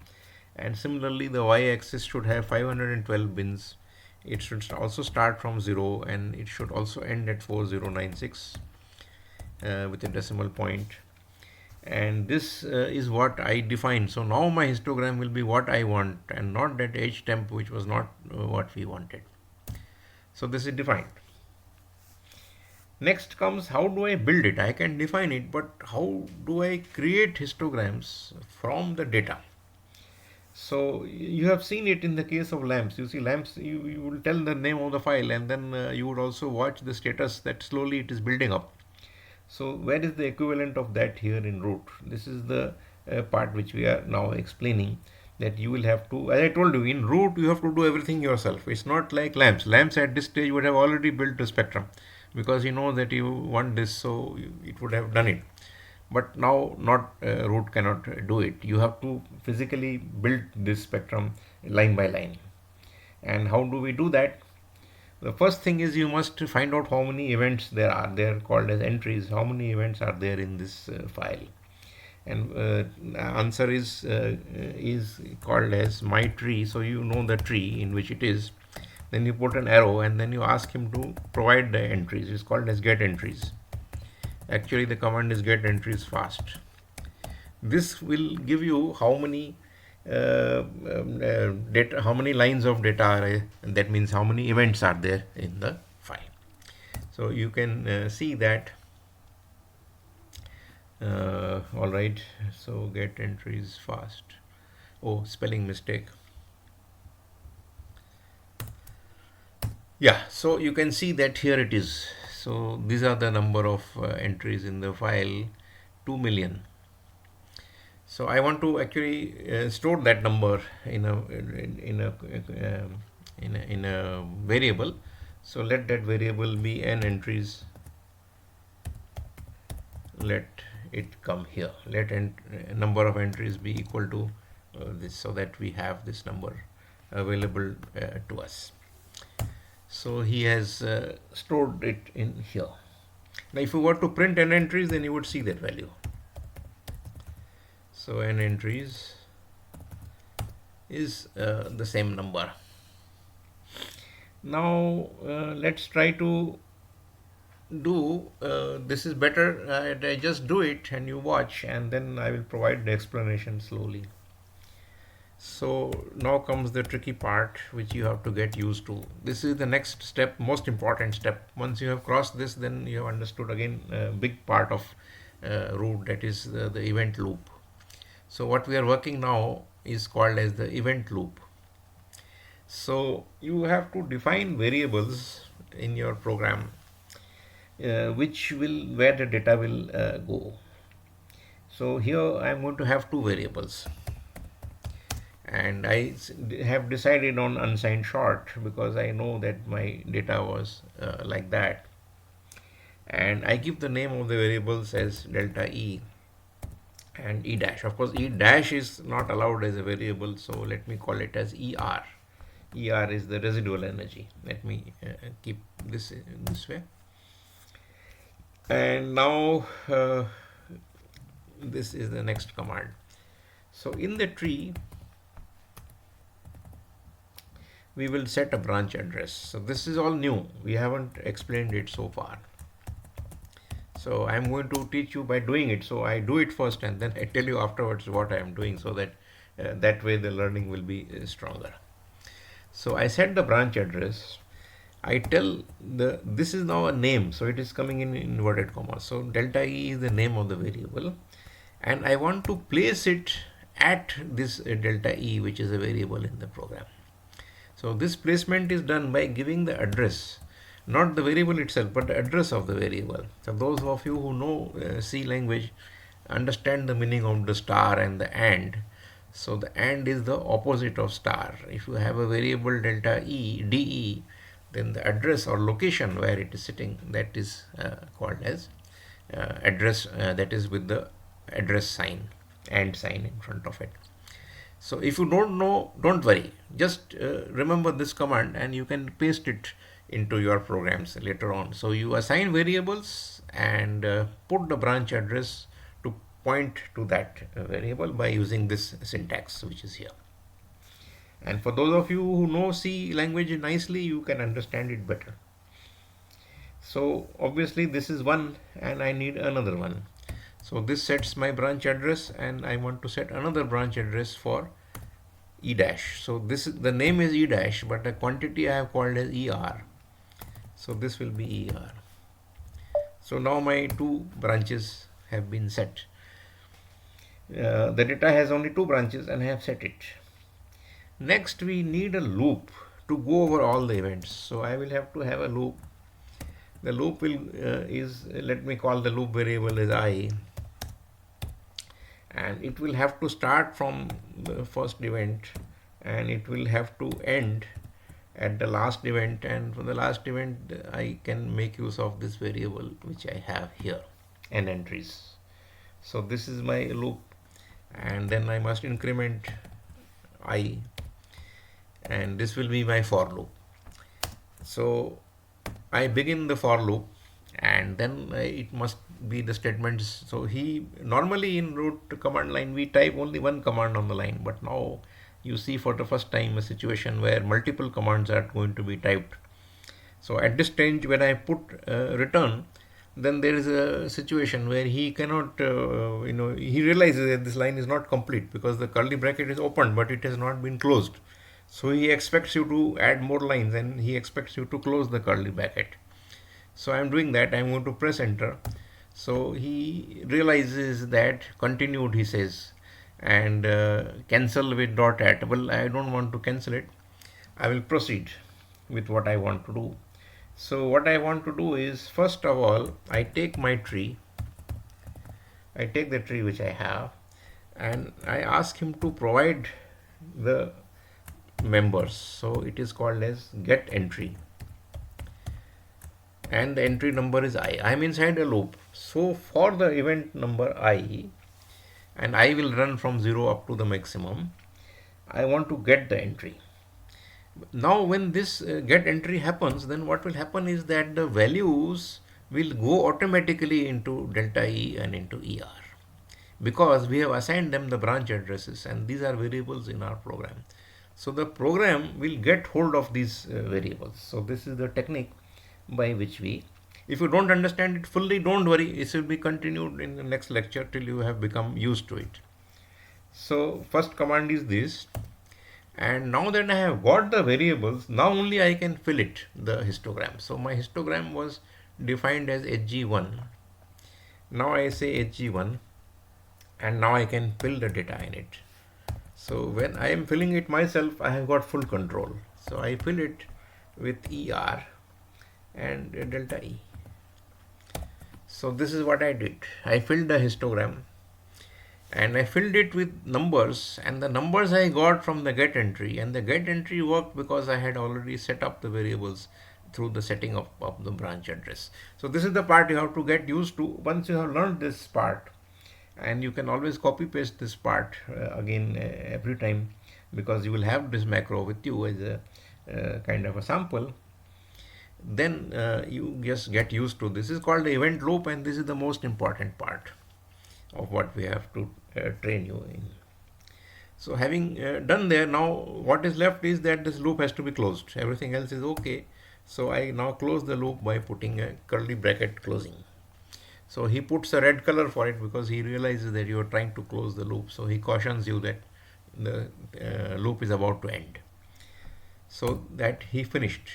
And similarly the y-axis should have 512 bins. It should also start from 0, and it should also end at 4096 with a decimal point. And this is what I defined. So now my histogram will be what I want, and not that h temp, which was not what we wanted. So this is defined. Next comes, how do I build it? I can define it, but how do I create histograms from the data? So you have seen it in the case of lamps. You see lamps, you will tell the name of the file, and then you would also watch the status that slowly it is building up. So where is the equivalent of that here in root? This is the part which we are now explaining, that you will have to, as I told you, in root you have to do everything yourself. It's not like lamps. Lamps at this stage would have already built a spectrum, because you know that you want this, so it would have done it. But now not root cannot do it. You have to physically build this spectrum line by line. And how do we do that? The first thing is you must find out how many events there are. They are called as entries. How many events are there in this file? And the answer is called as my tree. So you know the tree in which it is. Then you put an arrow, and then you ask him to provide the entries. It's called as get entries. Actually the command is get entries fast. This will give you how many data, how many lines of data are, that means how many events are there in the file. So you can see that. All right, so get entries fast. Oh, spelling mistake. Yeah, so you can see that here it is. So these are the number of entries in the file, 2 million. So I want to actually store that number in a variable. So let that variable be n entries. Let it come here. Let number of entries be equal to this, so that we have this number available to us. So he has stored it in here. Now if you were to print n entries, then you would see that value. So n entries is the same number. Now let's try to do, this is better. I just do it and you watch, and then I will provide the explanation slowly. So now comes the tricky part which you have to get used to. This is the next step, most important step. Once you have crossed this, then you have understood again a big part of root, that is the event loop. So what we are working now is called as the event loop. So you have to define variables in your program which will where the data will go. So here I am going to have two variables, and have decided on unsigned short because I know that my data was like that, and I give the name of the variables as delta E and E dash. Of course, E dash is not allowed as a variable, so let me call it as ER. ER is the residual energy. Let me keep this way. And now this is the next command. So in the tree, we will set a branch address. So this is all new. We haven't explained it so far. So I'm going to teach you by doing it. So I do it first and then I tell you afterwards what I am doing, so that that way the learning will be stronger. So I set the branch address. I tell this is now a name, so it is coming in inverted commas. So delta E is the name of the variable, and I want to place it at this delta E, which is a variable in the program. So this placement is done by giving the address, not the variable itself, but the address of the variable. So those of you who know C language understand the meaning of the star and the and. So the and is the opposite of star. If you have a variable delta E, DE, then the address or location where it is sitting, that is called as address, that is with the address sign, and sign in front of it. So if you don't know, don't worry. Just remember this command and you can paste it into your programs later on. So you assign variables and put the branch address to point to that variable by using this syntax which is here. And for those of you who know C language nicely, you can understand it better. So obviously this is one and I need another one. So this sets my branch address, and I want to set another branch address for E dash. So this is, the name is E dash, but the quantity I have called as ER. So this will be ER. So now my two branches have been set. The data has only two branches and I have set it. Next we need a loop to go over all the events. So I will have to have a loop. The loop will let me call the loop variable as I, and it will have to start from the first event and it will have to end at the last event, and for the last event I can make use of this variable which I have here, n entries. So this is my loop, and then I must increment I, and this will be my for loop. So I begin the for loop, and then it must be the statements. So he normally in root command line we type only one command on the line, but now you see for the first time a situation where multiple commands are going to be typed. So at this stage when I put return, then there is a situation where he cannot he realizes that this line is not complete because the curly bracket is opened but it has not been closed. So he expects you to add more lines and he expects you to close the curly bracket. So I am doing that. I am going to press enter. So he realizes that continued, he says, and cancel with dot at. Well, I don't want to cancel it. I will proceed with what I want to do. So what I want to do is, first of all, I take my tree. I take the tree which I have and I ask him to provide the members. So it is called as get entry, and the entry number is I. I am inside a loop. So for the event number I, and I will run from 0 up to the maximum, I want to get the entry. Now when this get entry happens, then what will happen is that the values will go automatically into delta E and into ER, because we have assigned them the branch addresses and these are variables in our program. So the program will get hold of these variables. So this is the technique by which we If you don't understand it fully, don't worry, it will be continued in the next lecture till you have become used to it. So first command is this, and now that I have got the variables, now only I can fill it, the histogram. So my histogram was defined as hg1. Now I say hg1, and now I can fill the data in it. So when I am filling it myself, I have got full control. So I fill it with ER and delta E. So this is what I did. I filled the histogram and I filled it with numbers, and the numbers I got from the get entry, and the get entry worked because I had already set up the variables through the setting of the branch address. So this is the part you have to get used to. Once you have learned this part, and you can always copy paste this part again every time, because you will have this macro with you as a kind of a sample, then you just get used to this. Is called the event loop, and this is the most important part of what we have to train you in. So having done there, now what is left is that this loop has to be closed. Everything else is okay. So I now close the loop by putting a curly bracket closing. So he puts a red color for it because he realizes that you are trying to close the loop. So he cautions you that the loop is about to end. So that he finished.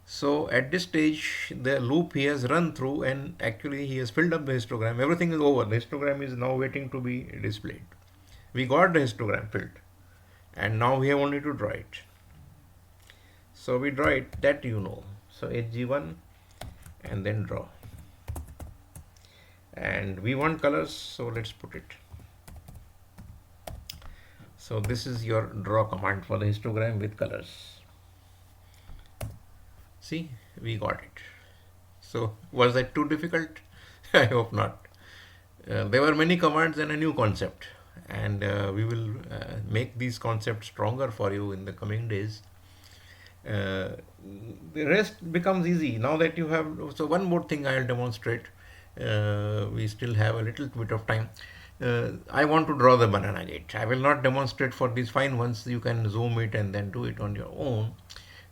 So at this stage, the loop he has run through, and actually he has filled up the histogram. Everything is over. The histogram is now waiting to be displayed. We got the histogram filled, and now we have only to draw it. So we draw it, that you know. So hg1 and then draw. And we want colors, so let's put it. So this is your draw command for the histogram with colors. See, we got it. So was that too difficult? I hope not. There were many commands and a new concept, and we will make these concepts stronger for you in the coming days. The rest becomes easy now that you have. So one more thing I will demonstrate. We still have a little bit of time. I want to draw the banana gate. I will not demonstrate for these fine ones. You can zoom it and then do it on your own.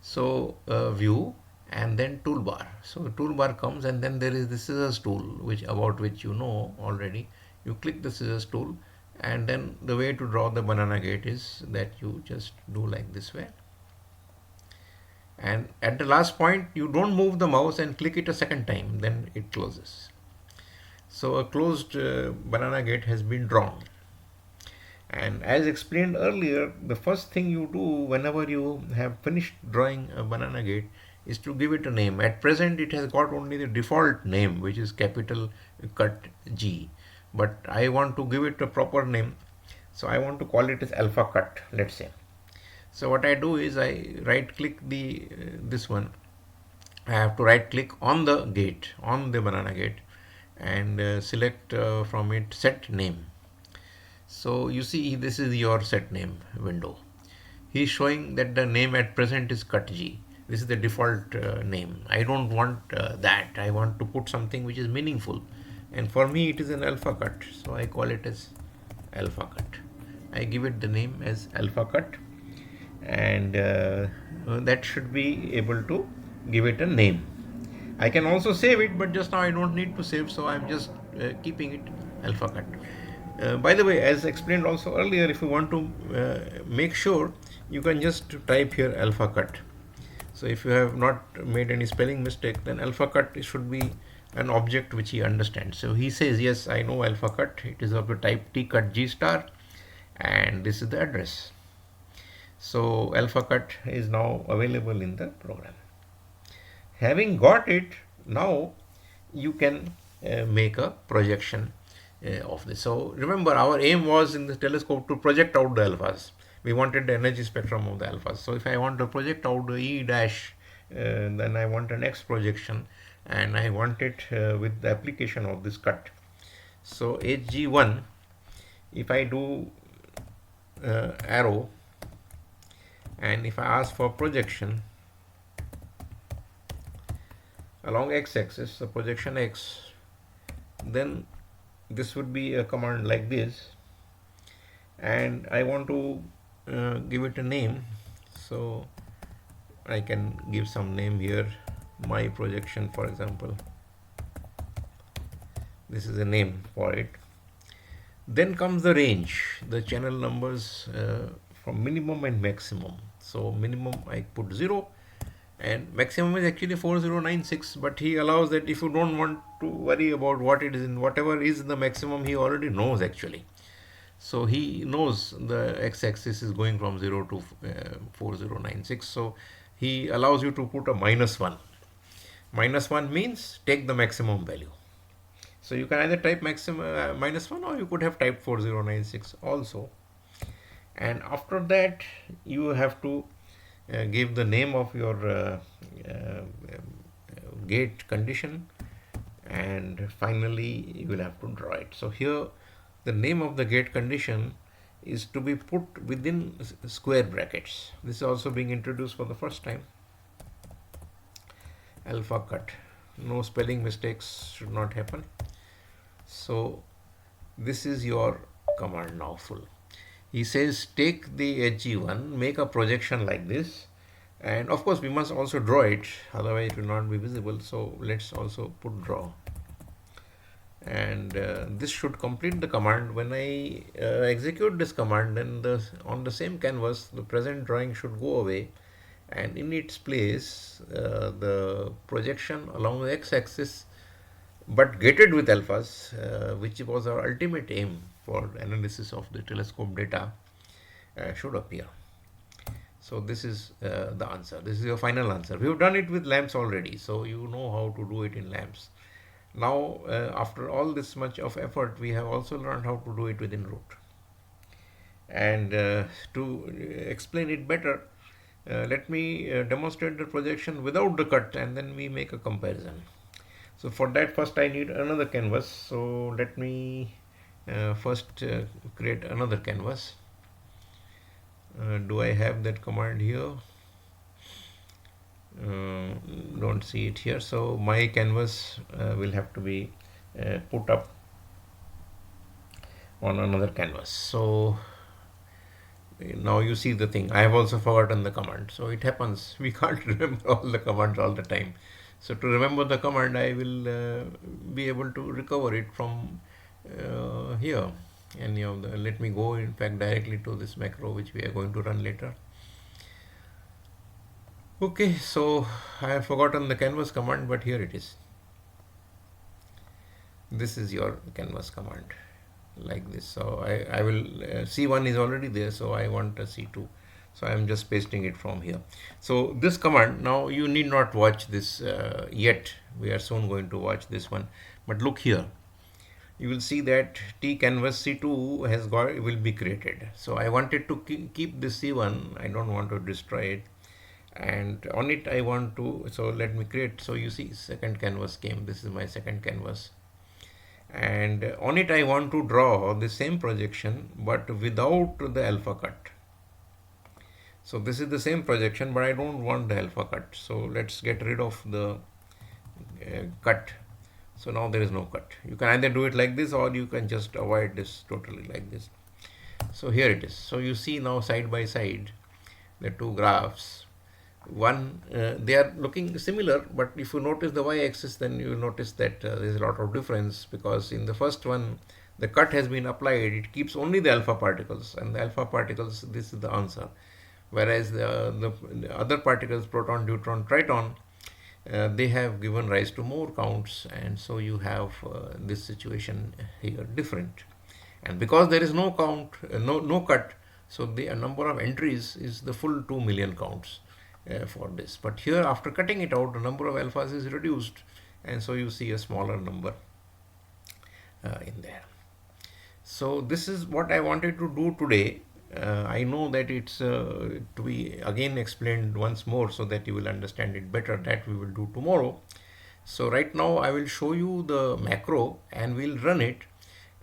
So view and then toolbar. So toolbar comes, and then there is the scissors tool, which about which you know already. You click the scissors tool, and then the way to draw the banana gate is that you just do like this way. And at the last point, you don't move the mouse and click it a second time, then it closes. So a closed banana gate has been drawn. And as explained earlier, the first thing you do whenever you have finished drawing a banana gate is to give it a name. At present, it has got only the default name, which is capital cut G. But I want to give it a proper name. So I want to call it as alpha cut, let's say. So what I do is I right click this one. I have to right click on the gate, on the banana gate, and select from it set name. So you see, this is your set name window. He is showing that the name at present is cut G. This is the default name. I don't want that. I want to put something which is meaningful. And for me, it is an alpha cut. So I call it as alpha cut. I give it the name as alpha cut. And that should be able to give it a name. I can also save it, but just now I don't need to save. So I'm just keeping it alpha cut. By the way, as explained also earlier, if you want to make sure, you can just type here alpha cut. So if you have not made any spelling mistake, then alpha cut should be an object which he understands. So he says, yes, I know alpha cut. It is of the type T cut G star, and this is the address. So alpha cut is now available in the program. Having got it, now you can make a projection of this. So remember, our aim was in the telescope to project out the alphas. We wanted the energy spectrum of the alphas. So if I want to project out the E dash, then I want an X projection, and I want it with the application of this cut. So hg1, if I do arrow, and if I ask for projection along x-axis, so projection x, then this would be a command like this, and I want to give it a name. So I can give some name here, my projection, for example. This is a name for it. Then comes the range, the channel numbers from minimum and maximum. So minimum I put 0 and maximum is actually 4096, but he allows that if you don't want to worry about what it is in whatever is the maximum, he already knows actually. So he knows the x-axis is going from 0 to 4096. So he allows you to put a -1. -1 means take the maximum value. So you can either type maximum -1, or you could have typed 4096 also. And after that, you have to give the name of your gate condition, and finally you will have to draw it. So here the name of the gate condition is to be put within square brackets. This is also being introduced for the first time. Alpha cut. No spelling mistakes should not happen. So this is your command now full. He says take the HG1, make a projection like this, and of course we must also draw it, otherwise it will not be visible. So let's also put draw, and this should complete the command. When I execute this command, then on the same canvas the present drawing should go away, and in its place the projection along the x-axis but gated with alphas, which was our ultimate aim for analysis of the telescope data, should appear. So this is the answer. This is your final answer. We have done it with lamps already, so you know how to do it in lamps. Now, after all this much of effort, we have also learned how to do it within root. And to explain it better, let me demonstrate the projection without the cut, and then we make a comparison. So for that, first I need another canvas. So let me first create another canvas. Do I have that command here? Don't see it here. So my canvas will have to be put up on another canvas. So now you see the thing. I have also forgotten the command. So it happens. We can't remember all the commands all the time. So to remember the command, I will be able to recover it from here. Any of the, let me go in fact directly to this macro which we are going to run later. Okay, so I have forgotten the canvas command, but here it is. This is your canvas command, like this. So I will C1 is already there, so I want a C2. So I am just pasting it from here. So this command, now you need not watch this yet. We are soon going to watch this one. But look here. You will see that T canvas C2 has got, will be created. So I wanted to keep this C1. I don't want to destroy it. And on it I want to, so let me create. So you see second canvas came. This is my second canvas. And on it I want to draw the same projection but without the alpha cut. So this is the same projection, but I don't want the alpha cut. So let's get rid of the cut. So now there is no cut. You can either do it like this, or you can just avoid this totally like this. So here it is. So you see now side by side the two graphs. One, they are looking similar, but if you notice the y-axis, then you notice that there is a lot of difference, because in the first one the cut has been applied. It keeps only the alpha particles, and the alpha particles, this is the answer. Whereas the other particles, proton, neutron, triton, they have given rise to more counts, and so you have this situation here different. And because there is no count, no cut, so the number of entries is the full 2 million counts for this. But here, after cutting it out, the number of alphas is reduced, and so you see a smaller number in there. So this is what I wanted to do today. I know that it's to be again explained once more so that you will understand it better. That we will do tomorrow. So right now I will show you the macro and we'll run it,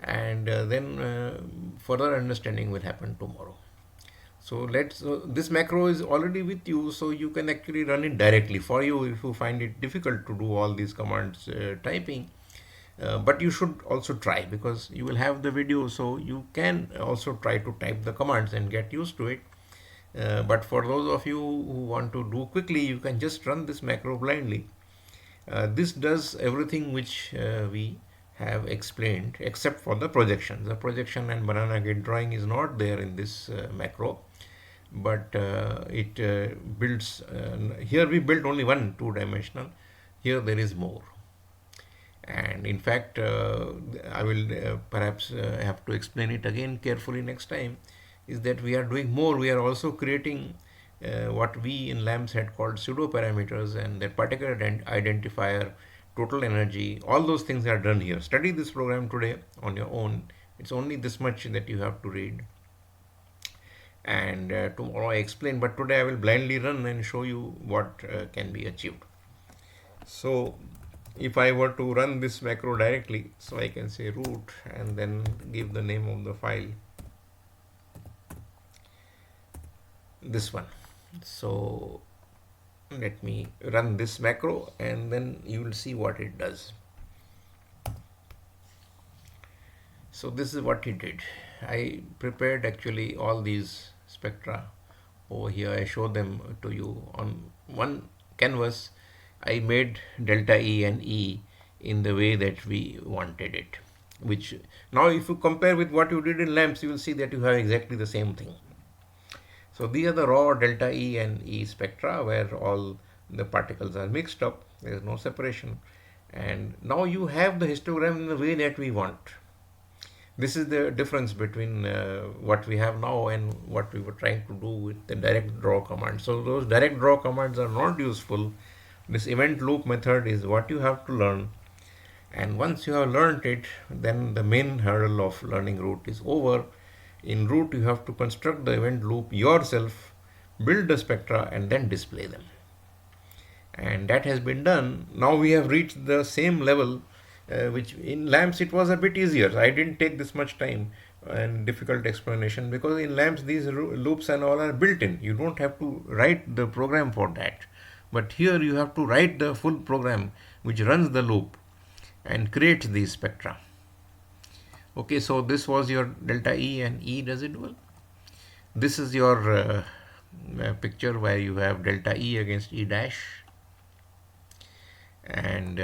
and then further understanding will happen tomorrow. So this macro is already with you, so you can actually run it directly. For you, if you find it difficult to do all these commands typing, but you should also try, because you will have the video, so you can also try to type the commands and get used to it. But for those of you who want to do quickly, you can just run this macro blindly, This does everything which we have explained except for the projection. The projection and banana gate drawing is not there in this macro, but it builds. Here we built only one two-dimensional. Here there is more. And in fact, I will perhaps have to explain it again carefully next time, is that we are doing more. We are also creating what we in LAMPS had called pseudo parameters, and that particular identifier, total energy, all those things are done here. Study this program today on your own. It's only this much that you have to read. And tomorrow I explain, but today I will blindly run and show you what can be achieved. So if I were to run this macro directly, so I can say root and then give the name of the file, this one. So let me run this macro and then you will see what it does. So this is what it did. I prepared actually all these spectra over here. I show them to you on one canvas. I made delta E and E in the way that we wanted it, which now if you compare with what you did in LAMPS, you will see that you have exactly the same thing. So these are the raw delta E and E spectra where all the particles are mixed up. There is no separation. And now you have the histogram in the way that we want. This is the difference between what we have now and what we were trying to do with the direct draw command. So those direct draw commands are not useful. This event loop method is what you have to learn. And once you have learned it, then the main hurdle of learning root is over. In root, you have to construct the event loop yourself, build the spectra, and then display them. And that has been done. Now we have reached the same level, which in LAMPS it was a bit easier. I didn't take this much time and difficult explanation, because in LAMPS these loops and all are built in. You don't have to write the program for that. But here you have to write the full program which runs the loop and creates these spectra. Okay, so this was your delta E and E residual. This is your picture where you have delta E against E dash. And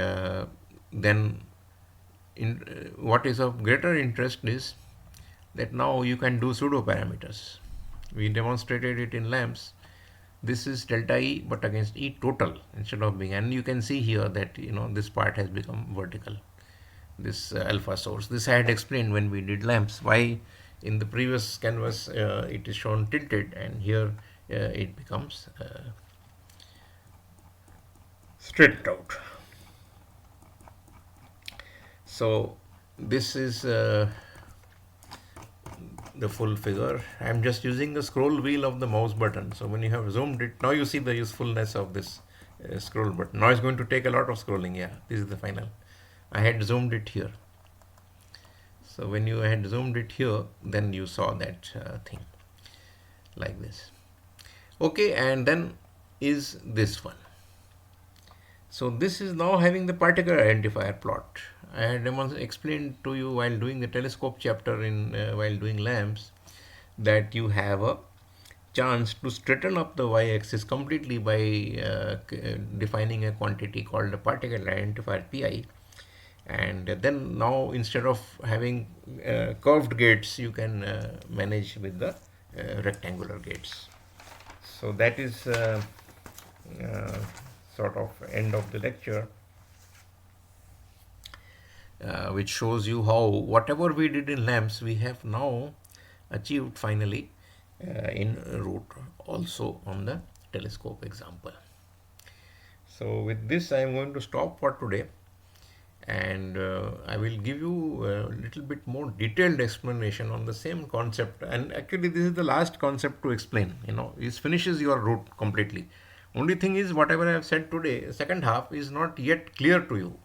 then what is of greater interest is that now you can do pseudo parameters. We demonstrated it in LAMPS. This is delta E but against E total instead of being, and you can see here that this part has become vertical, this alpha source. This I had explained when we did LAMPS, why in the previous canvas it is shown tilted and here it becomes straight out. So this is the full figure. I am just using the scroll wheel of the mouse button. So when you have zoomed it, now you see the usefulness of this scroll button. Now it's going to take a lot of scrolling. Yeah, this is the final. I had zoomed it here. So when you had zoomed it here, then you saw that thing like this. Okay, and then is this one. So this is now having the particle identifier plot. I had explained to you while doing the telescope chapter in while doing LAMPS that you have a chance to straighten up the y-axis completely by defining a quantity called the particle identifier pi. And then now instead of having curved gates, you can manage with the rectangular gates. So that is sort of end of the lecture, which shows you how whatever we did in LAMPS we have now achieved finally in root also on the telescope example. So with this I am going to stop for today, and I will give you a little bit more detailed explanation on the same concept. And actually this is the last concept to explain. This finishes your root completely. Only thing is, whatever I have said today, second half is not yet clear to you,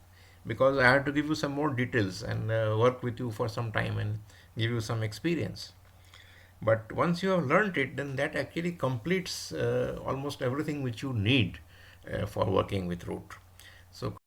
because I have to give you some more details and work with you for some time and give you some experience. But once you have learned it, then that actually completes almost everything which you need for working with root. So